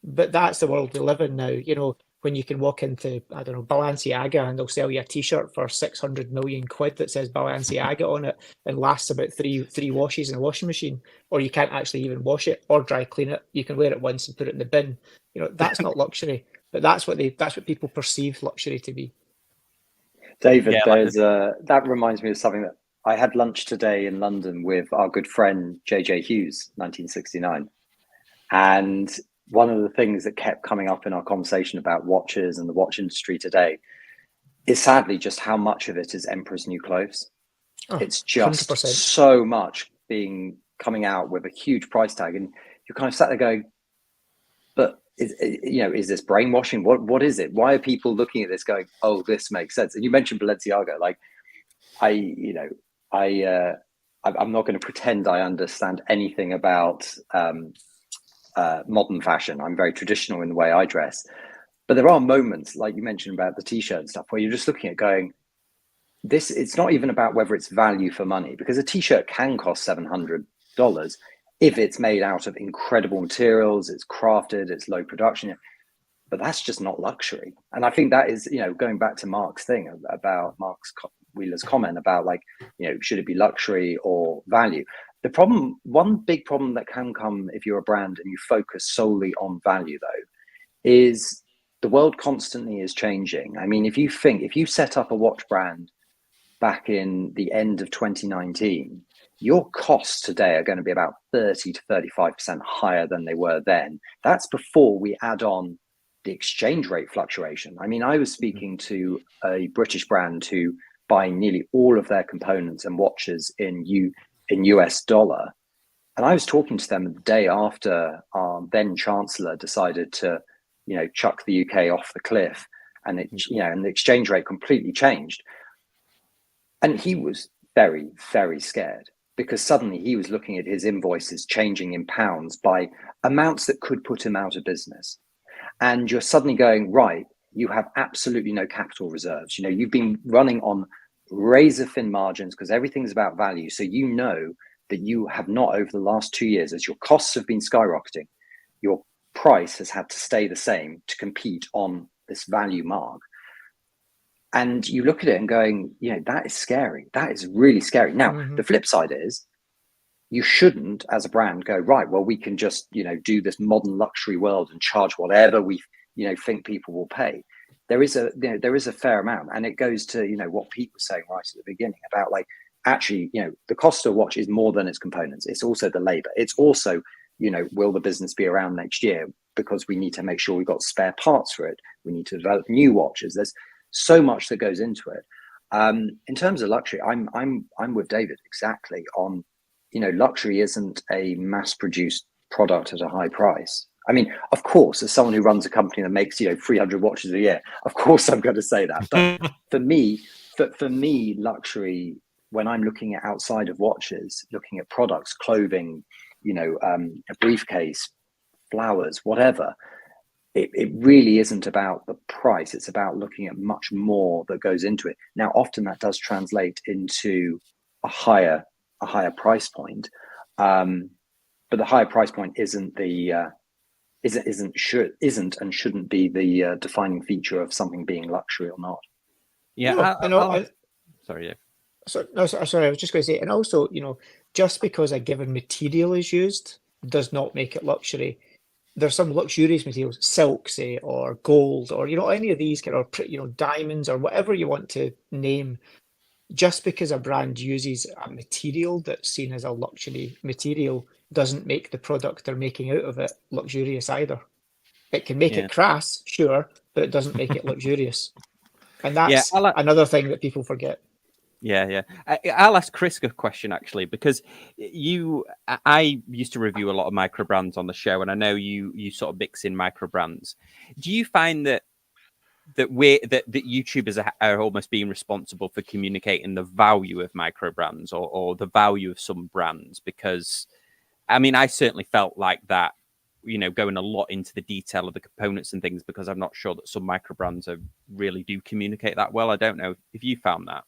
But that's the world we live in now. When you can walk into, I don't know, Balenciaga and they'll sell you a T-shirt for 600 million quid that says Balenciaga on it and lasts about three washes in a washing machine, or you can't actually even wash it or dry clean it. You can wear it once and put it in the bin. That's not luxury, but that's what people perceive luxury to be. David, that reminds me of something that I had lunch today in London with our good friend JJ Hughes, 1969, and one of the things that kept coming up in our conversation about watches and the watch industry today is sadly just how much of it is Emperor's New Clothes. It's just 100%. so much coming out with a huge price tag, and you're kind of sat there going, but is this brainwashing? What is it? Why are people looking at this going, oh, this makes sense? And you mentioned Balenciaga. Like, I'm not going to pretend I understand anything about modern fashion. I'm very traditional in the way I dress, but there are moments, like you mentioned about the T-shirt and stuff, where you're just looking at going, it's not even about whether it's value for money, because a T-shirt can cost $700 if it's made out of incredible materials, it's crafted, it's low production, but that's just not luxury. And I think that is, going back to Mark's thing about Wheeler's comment about, like, should it be luxury or value? The problem, one big problem that can come if you're a brand and you focus solely on value, though, is the world constantly is changing. I mean, if you set up a watch brand back in the end of 2019, your costs today are going to be about 30 to 35% higher than they were then. That's before we add on the exchange rate fluctuation. I mean, I was speaking to a British brand who buy nearly all of their components and watches in US dollar. And I was talking to them the day after our then Chancellor decided to, chuck the UK off the cliff, and and the exchange rate completely changed. And he was very, very scared, because suddenly he was looking at his invoices changing in pounds by amounts that could put him out of business. And you're suddenly going, right, you have absolutely no capital reserves. You've been running on razor thin margins because everything's about value. So that you have not, over the last 2 years, as your costs have been skyrocketing, your price has had to stay the same to compete on this value mark. And you look at it and going, that is scary. That is really scary. Now, The flip side is, you shouldn't, as a brand, go, right, well, we can just, do this modern luxury world and charge whatever we, think people will pay. There is a fair amount. And it goes to, what Pete was saying right at the beginning about, like, actually, the cost of a watch is more than its components. It's also the labor. It's also, will the business be around next year? because we need to make sure we've got spare parts for it. We need to develop new watches. There's so much that goes into it. In terms of luxury, I'm with David exactly on, luxury isn't a mass-produced product at a high price. I mean, of course, as someone who runs a company that makes 300 watches a year, of course I'm going to say that. But for me, luxury, when I'm looking at outside of watches, looking at products, clothing, a briefcase, flowers, whatever, it really isn't about the price. It's about looking at much more that goes into it. Now, often that does translate into a higher price point, but the higher price point isn't and shouldn't be the defining feature of something being luxury or not. Yeah, sorry. Yeah. Sorry, I was just going to say, and also, just because a given material is used does not make it luxury. There's some luxurious materials, silk, say, or gold, or any of these kind of diamonds or whatever you want to name. Just because a brand uses a material that's seen as a luxury material doesn't make the product they're making out of it luxurious either. It can make it crass, sure, but it doesn't make it luxurious. And that's another thing that people forget. Yeah. I'll ask Chris a question actually, because I used to review a lot of micro brands on the show, and I know you sort of mix in micro brands. Do you find that YouTubers are almost being responsible for communicating the value of micro brands or the value of some brands? Because I mean, I certainly felt like that, going a lot into the detail of the components and things, because I'm not sure that some micro brands really do communicate that well. I don't know if you found that.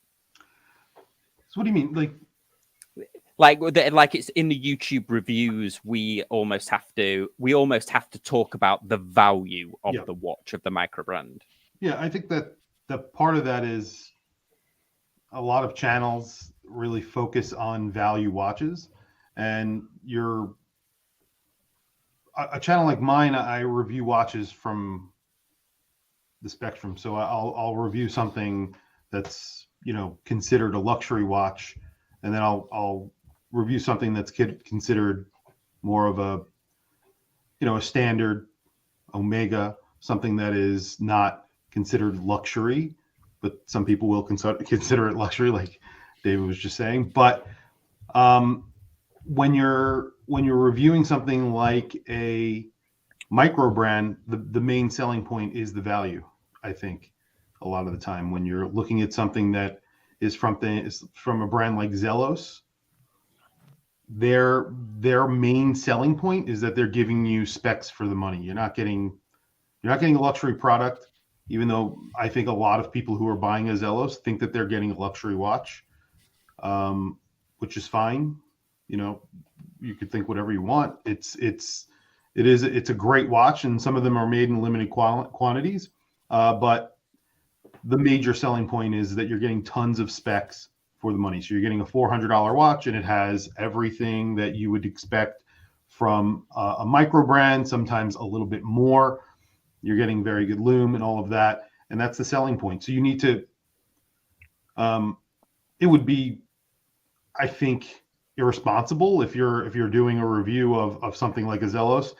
So what do you mean? Like it's in the YouTube reviews, we almost have to talk about the value of the watch, of the micro brand. Yeah, I think that the part of that is a lot of channels really focus on value watches, and a channel like mine, I review watches from the spectrum. So I'll review something that's considered a luxury watch, and then I'll review something that's considered more of a a standard Omega, something that is not considered luxury, but some people will consider it luxury, like David was just saying. But when you're reviewing something like a micro brand, the main selling point is the value. I think a lot of the time when you're looking at something that is from a brand like Zelos, their main selling point is that they're giving you specs for the money. You're not getting a luxury product, even though I think a lot of people who are buying a Zelos think that they're getting a luxury watch, which is fine. You could think whatever you want. It's a great watch, and some of them are made in limited quantities. But the major selling point is that you're getting tons of specs for the money. So you're getting a $400 watch, and it has everything that you would expect from a micro brand, sometimes a little bit more. You're getting very good lume and all of that, and that's the selling point. So you need to. It would be, I think, irresponsible if you're doing a review of something like a Zelos,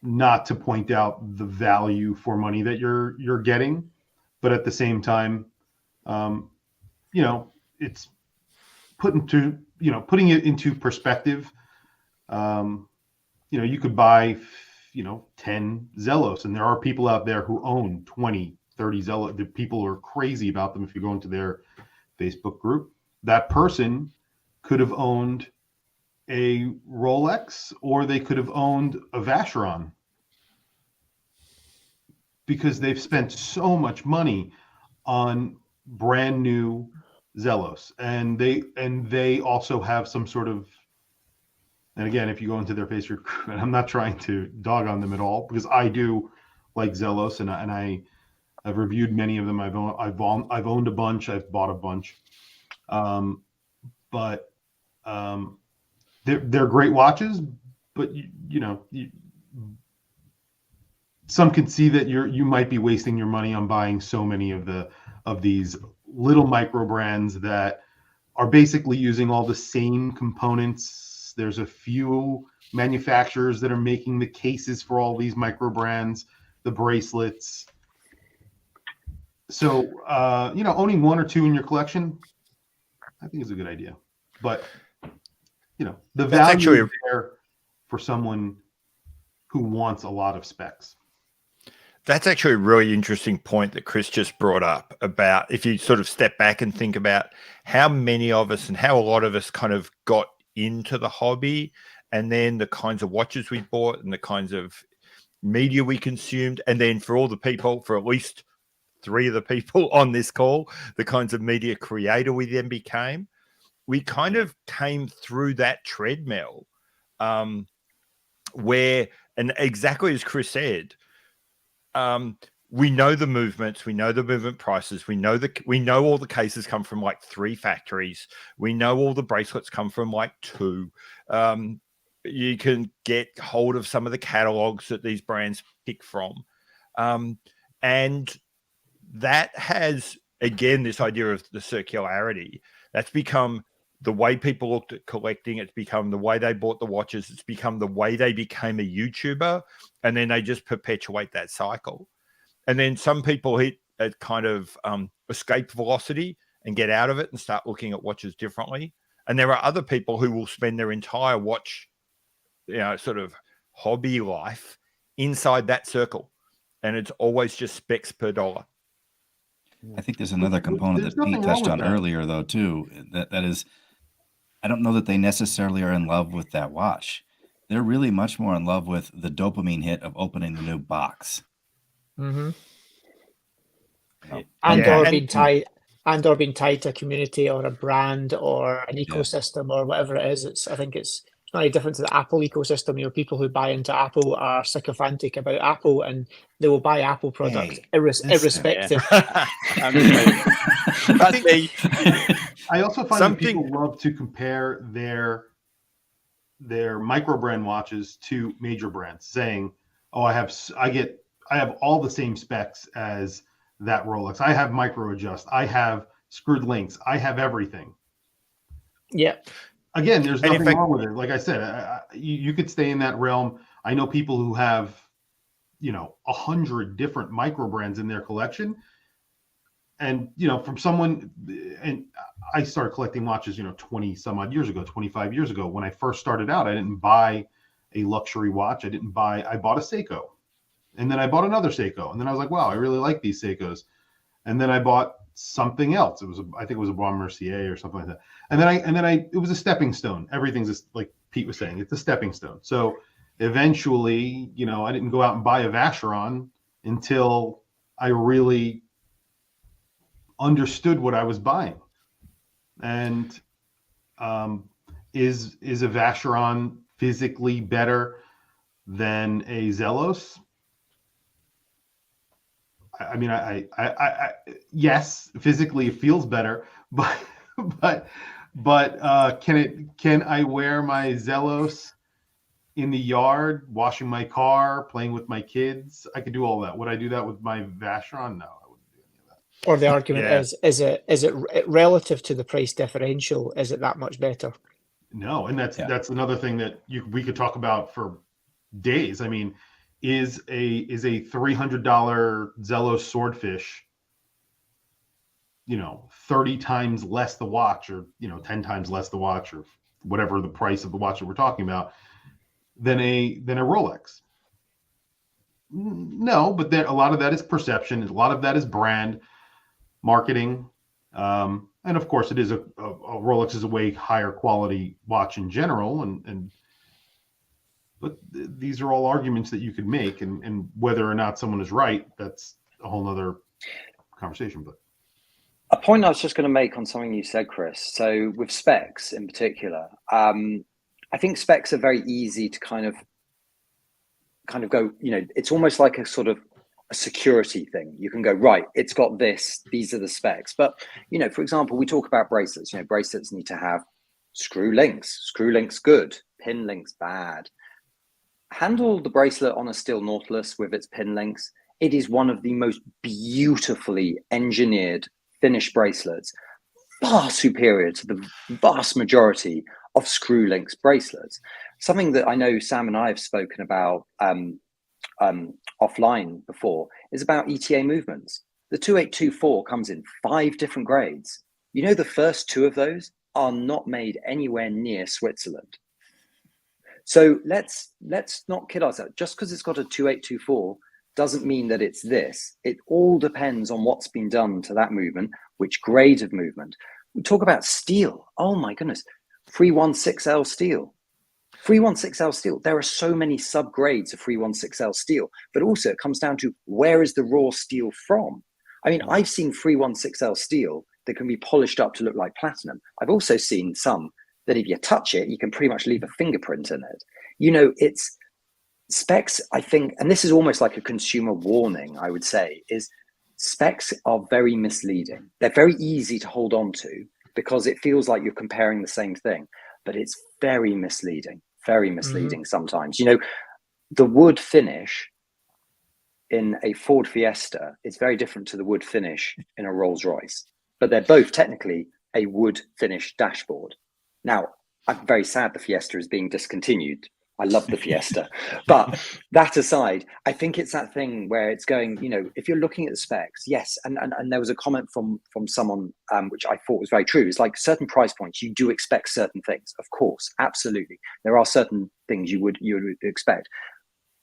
not to point out the value for money that you're getting, but at the same time, it's putting it into perspective. You could buy 10 Zelos, and there are people out there who own 20, 30 Zelos. The people are crazy about them. If you go into their Facebook group, that person could have owned a Rolex, or they could have owned a Vacheron, because they've spent so much money on brand new Zelos, and they also have some sort of. And again, if you go into their Facebook group, and I'm not trying to dog on them at all, because I do like Zelos, and I've reviewed many of them. I've owned a bunch. I've bought a bunch, but they're great watches. But some can see that you might be wasting your money on buying so many of these little micro brands that are basically using all the same components There's a few manufacturers that are making the cases for all these micro brands, the bracelets. So, owning one or two in your collection, I think is a good idea. But, the value is there for someone who wants a lot of specs. That's actually a really interesting point that Chris just brought up about if you sort of step back and think about how many of us and how a lot of us kind of got into the hobby, and then the kinds of watches we bought and the kinds of media we consumed. And then for all the people, for at least 3 of the people on this call, the kinds of media creator we then became, we kind of came through that treadmill where, and exactly as Chris said, we know the movements, we know the movement prices, we know all the cases come from like 3 factories, we know all the bracelets come from like 2. You can get hold of some of the catalogs that these brands pick from, and that has, again, this idea of the circularity that's become the way people looked at collecting. It's become the way they bought the watches. It's become the way they became a YouTuber, and then they just perpetuate that cycle. And then some people hit a kind of escape velocity and get out of it and start looking at watches differently. And there are other people who will spend their entire watch, sort of hobby life inside that circle. And it's always just specs per dollar. I think there's another component that Pete touched on earlier, though, too. That is, I don't know that they necessarily are in love with that watch. They're really much more in love with the dopamine hit of opening the new box. Mm-hmm. Or being tied to a community or a brand or an ecosystem or whatever it is. I think it's not any different to the Apple ecosystem. People who buy into Apple are sycophantic about Apple, and they will buy Apple products irrespective. I also find that people love to compare their micro brand watches to major brands, saying, "Oh, I have all the same specs as that Rolex. I have micro adjust. I have screwed links. I have everything." Yeah. Again, there's nothing wrong with it. Like I said, you could stay in that realm. I know people who have, 100 different micro brands in their collection. And, from someone, and I started collecting watches, 20 some odd years ago, 25 years ago. When I first started out, I didn't buy a luxury watch. I bought a Seiko. And then I bought another Seiko. And then I was like, wow, I really like these Seikos. And then I bought something else. I think it was a Bon Mercier or something like that. And then it was a stepping stone. Everything's just, like Pete was saying, it's a stepping stone. So eventually, I didn't go out and buy a Vacheron until I really understood what I was buying. And is a Vacheron physically better than a Zelos? I mean, I yes, physically it feels better, but can I wear my Zelos in the yard, washing my car, playing with my kids? I could do all that. Would I do that with my Vacheron? No, I wouldn't do any of that. Or the argument is it relative to the price differential? Is it that much better? No, and that's another thing that we could talk about for days. I mean, is a $300 Zelos Swordfish, 30 times less the watch, or 10 times less the watch, or whatever the price of the watch that we're talking about, than a Rolex? No, but a lot of that is perception. A lot of that is brand marketing, and of course, it is a Rolex is a way higher quality watch in general, but these are all arguments that you could make, and whether or not someone is right, that's a whole nother conversation. But a point I was just going to make on something you said, Chris. So with specs in particular, I think specs are very easy to kind of go, it's almost like a sort of a security thing. You can go, right, it's got this, these are the specs. But, for example, we talk about bracelets. Bracelets need to have screw links good, pin links bad. Handle the bracelet on a steel Nautilus with its pin links. It is one of the most beautifully engineered finished bracelets, far superior to the vast majority of screw links bracelets. Something that I know Sam and I have spoken about offline before is about ETA movements. The 2824 comes in 5 different grades. You know, the first 2 of those are not made anywhere near Switzerland. So let's not kid ourselves. Just because it's got a 2824 doesn't mean that it's this. It all depends on what's been done to that movement, which grade of movement. We talk about steel. Oh my goodness. 316L steel. 316L steel. There are so many subgrades of 316L steel, but also it comes down to where is the raw steel from? I mean, I've seen 316L steel that can be polished up to look like platinum. I've also seen some that if you touch it, you can pretty much leave a fingerprint in it. You know, it's specs, I think, and this is almost like a consumer warning, I would say, is specs are very misleading. They're very easy to hold on to because it feels like you're comparing the same thing, but it's very misleading sometimes. You know, the wood finish in a Ford Fiesta is very different to the wood finish in a Rolls Royce, but they're both technically a wood finish dashboard. Now, I'm very sad the Fiesta is being discontinued. I love the Fiesta. But that aside, I think it's that thing where it's going, you know, if you're looking at the specs, yes. And there was a comment from someone, which I thought was very true. It's like certain price points, you do expect certain things. Of course, absolutely. There are certain things you would expect.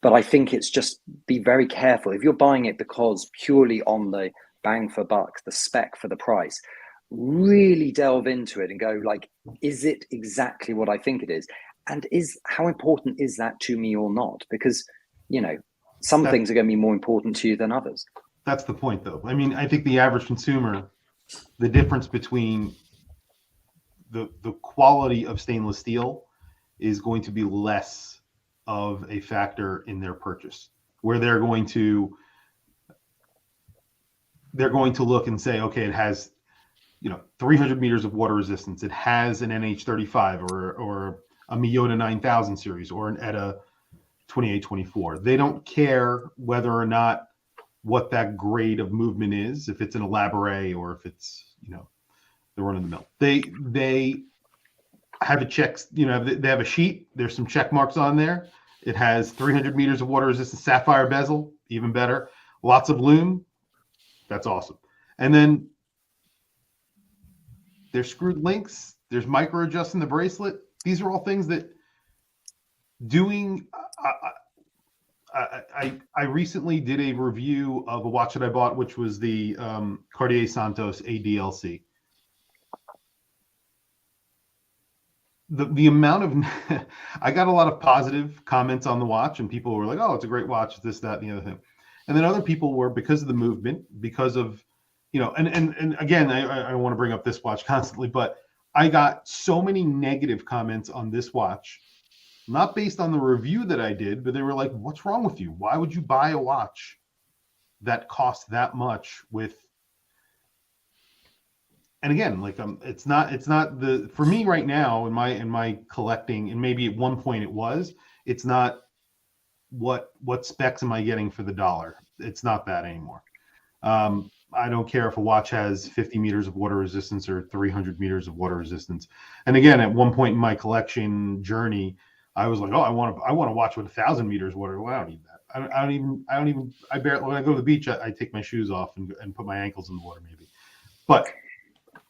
But I think it's just be very careful. If you're buying it because purely on the bang for buck, the spec for the price, really delve into it and go like, is it exactly what I think it is? And how important is that to me or not? Because, you know, some things are going to be more important to you than others. That's the point, though. I mean, I think the average consumer, the difference between the quality of stainless steel is going to be less of a factor in their purchase, where they're going to look and say, okay, it has, you know, 300 meters of water resistance. It has an NH35 or a Miyota 9000 series or an ETA 2824. They don't care whether or not what that grade of movement is, if it's an elaborate or if it's, you know, the run of the mill. They have a check, you know, they have a sheet. There's some check marks on there. It has 300 meters of water resistant sapphire bezel, even better. Lots of lume. That's awesome. And then there's screwed links. There's micro adjusting the bracelet. These are all things that doing. I recently did a review of a watch that I bought, which was the Cartier Santos ADLC. The amount of I got a lot of positive comments on the watch, and people were like, "Oh, it's a great watch. This, that, and the other thing." And then other people were, because of the movement, because of, you know, and again, I want to bring up this watch constantly, but I got so many negative comments on this watch, not based on the review that I did, but they were like, what's wrong with you? Why would you buy a watch that costs that much with, and again, like, it's not the, for me right now in my collecting, and maybe at one point it's not what specs am I getting for the dollar? It's not that anymore. I don't care if a watch has 50 meters of water resistance or 300 meters of water resistance. And again, at one point in my collection journey, I was like, oh, I want to watch with 1,000 meters water. Well, I don't need that. I barely, when I go to the beach, I take my shoes off and put my ankles in the water maybe. But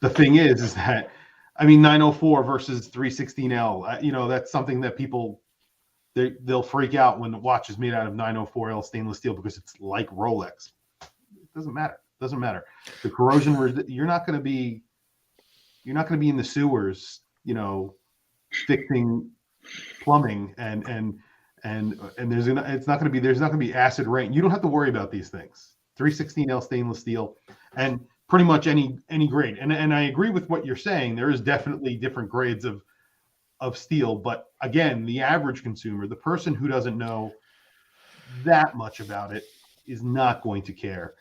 the thing is that, I mean, 904 versus 316L, you know, that's something that people, they'll freak out when the watch is made out of 904L stainless steel because it's like Rolex. It doesn't matter. Doesn't matter. The corrosion, you're not going to be in the sewers, you know, fixing plumbing and there's not going to be acid rain. You don't have to worry about these things. 316L stainless steel and pretty much any grade. And I agree with what you're saying. There is definitely different grades of steel, but again, the average consumer, the person who doesn't know that much about it, is not going to care.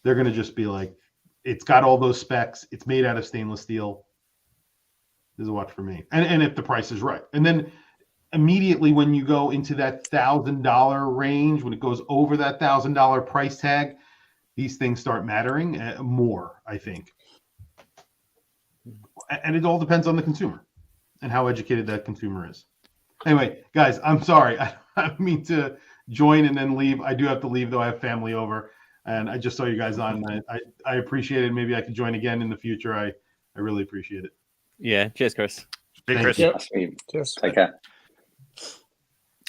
They're going to just be like, it's got all those specs. It's made out of stainless steel. This is a watch for me. And if the price is right. And then immediately when you go into that $1,000 range, when it goes over that $1,000 price tag, these things start mattering more, I think. And it all depends on the consumer. and how educated that consumer is. Anyway, guys, I'm sorry. I don't mean to join and then leave. I do have to leave, though. I have family over, and I just saw you guys on. I appreciate it. Maybe I could join again in the future. I really appreciate it. Yeah. Cheers, Chris. Chris. Cheers. Take care.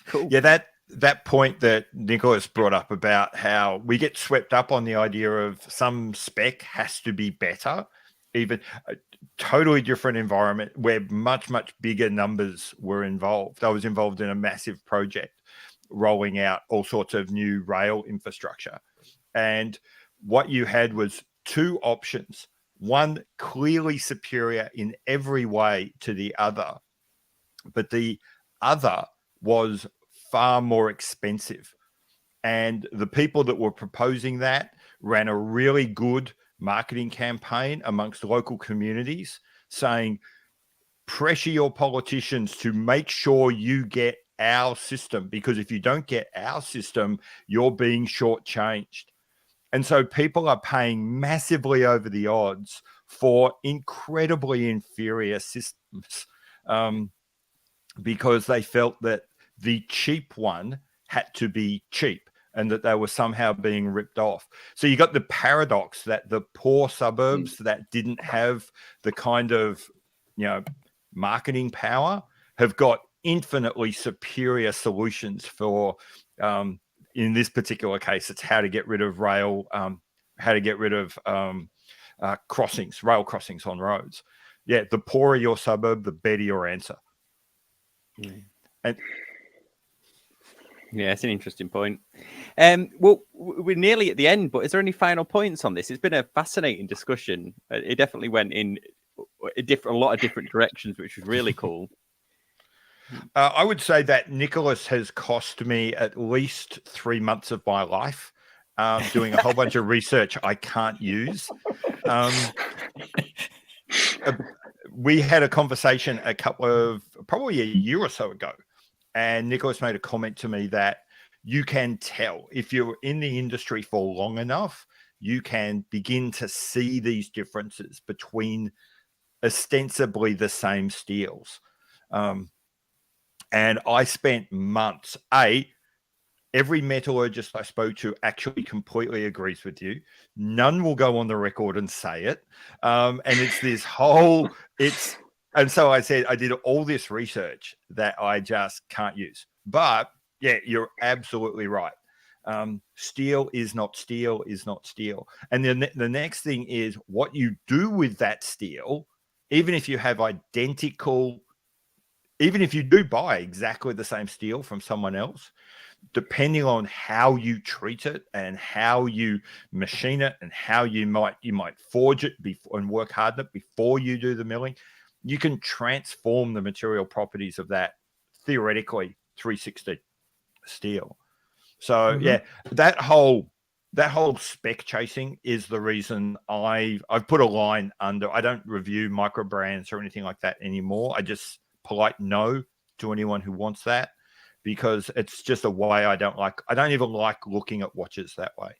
Cool. Yeah, that point that Nicholas brought up about how we get swept up on the idea of some spec has to be better, even a totally different environment where much, much bigger numbers were involved. I was involved in a massive project rolling out all sorts of new rail infrastructure. And what you had was two options, one clearly superior in every way to the other, but the other was far more expensive. And the people that were proposing that ran a really good marketing campaign amongst local communities saying, pressure your politicians to make sure you get our system, because if you don't get our system, you're being shortchanged. And so people are paying massively over the odds for incredibly inferior systems because they felt that the cheap one had to be cheap and that they were somehow being ripped off. So you got the paradox that the poor suburbs that didn't have the kind of, marketing power have got infinitely superior solutions for, in this particular case, it's how to get rid of rail, how to get rid of rail crossings on roads. Yeah, the poorer your suburb, the better your answer. And yeah, it's an interesting point. Well, we're nearly at the end, but is there any final points on this? It's been a fascinating discussion. It definitely went in a lot of different directions, which was really cool. I would say that Nicholas has cost me at least 3 months of my life doing a whole bunch of research I can't use. We had a conversation probably a year or so ago, and Nicholas made a comment to me that you can tell if you're in the industry for long enough, you can begin to see these differences between ostensibly the same steels. And I spent months. Every metallurgist I spoke to actually completely agrees with you. None will go on the record and say it. And it's this whole, and so I said, I did all this research that I just can't use. But yeah, you're absolutely right. Steel is not steel is not steel. And then the next thing is what you do with that steel, even if you have even if you do buy exactly the same steel from someone else, depending on how you treat it and how you machine it and how you might forge it and work hard on it before you do the milling, you can transform the material properties of that theoretically 360 steel. So yeah, that whole spec chasing is the reason I've put a line under. I don't review micro brands or anything like that anymore. I just polite no to anyone who wants that, because it's just a way I don't even like looking at watches that way.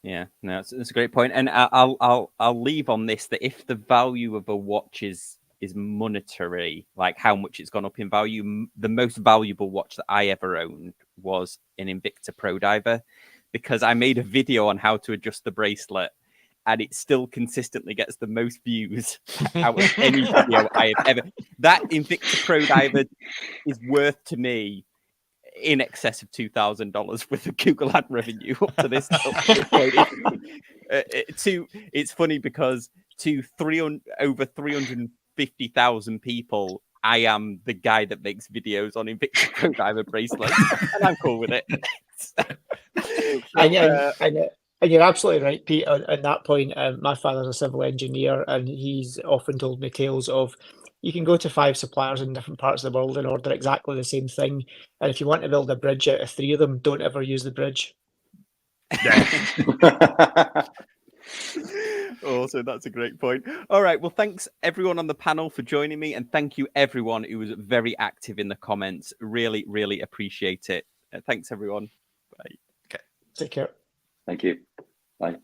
Yeah, no, it's a great point. And I'll leave on this, that if the value of a watch is monetary, like how much it's gone up in value, the most valuable watch that I ever owned was an Invicta Pro Diver, because I made a video on how to adjust the bracelet, and it still consistently gets the most views out of any video I have ever. That Invicta Pro Diver is worth to me in excess of $2,000 with the Google ad revenue up to this point. It's funny because to over 350,000 people, I am the guy that makes videos on Invicta Pro Diver bracelets, and I'm cool with it. And you're absolutely right, Pete, on that point. My father's a civil engineer, and he's often told me tales of you can go to 5 suppliers in different parts of the world and order exactly the same thing. And if you want to build a bridge out of 3 of them, don't ever use the bridge. Awesome. That's a great point. All right. Well, thanks everyone on the panel for joining me. And thank you everyone who was very active in the comments. Really, really appreciate it. Thanks everyone. Bye. Take care. Thank you. Bye.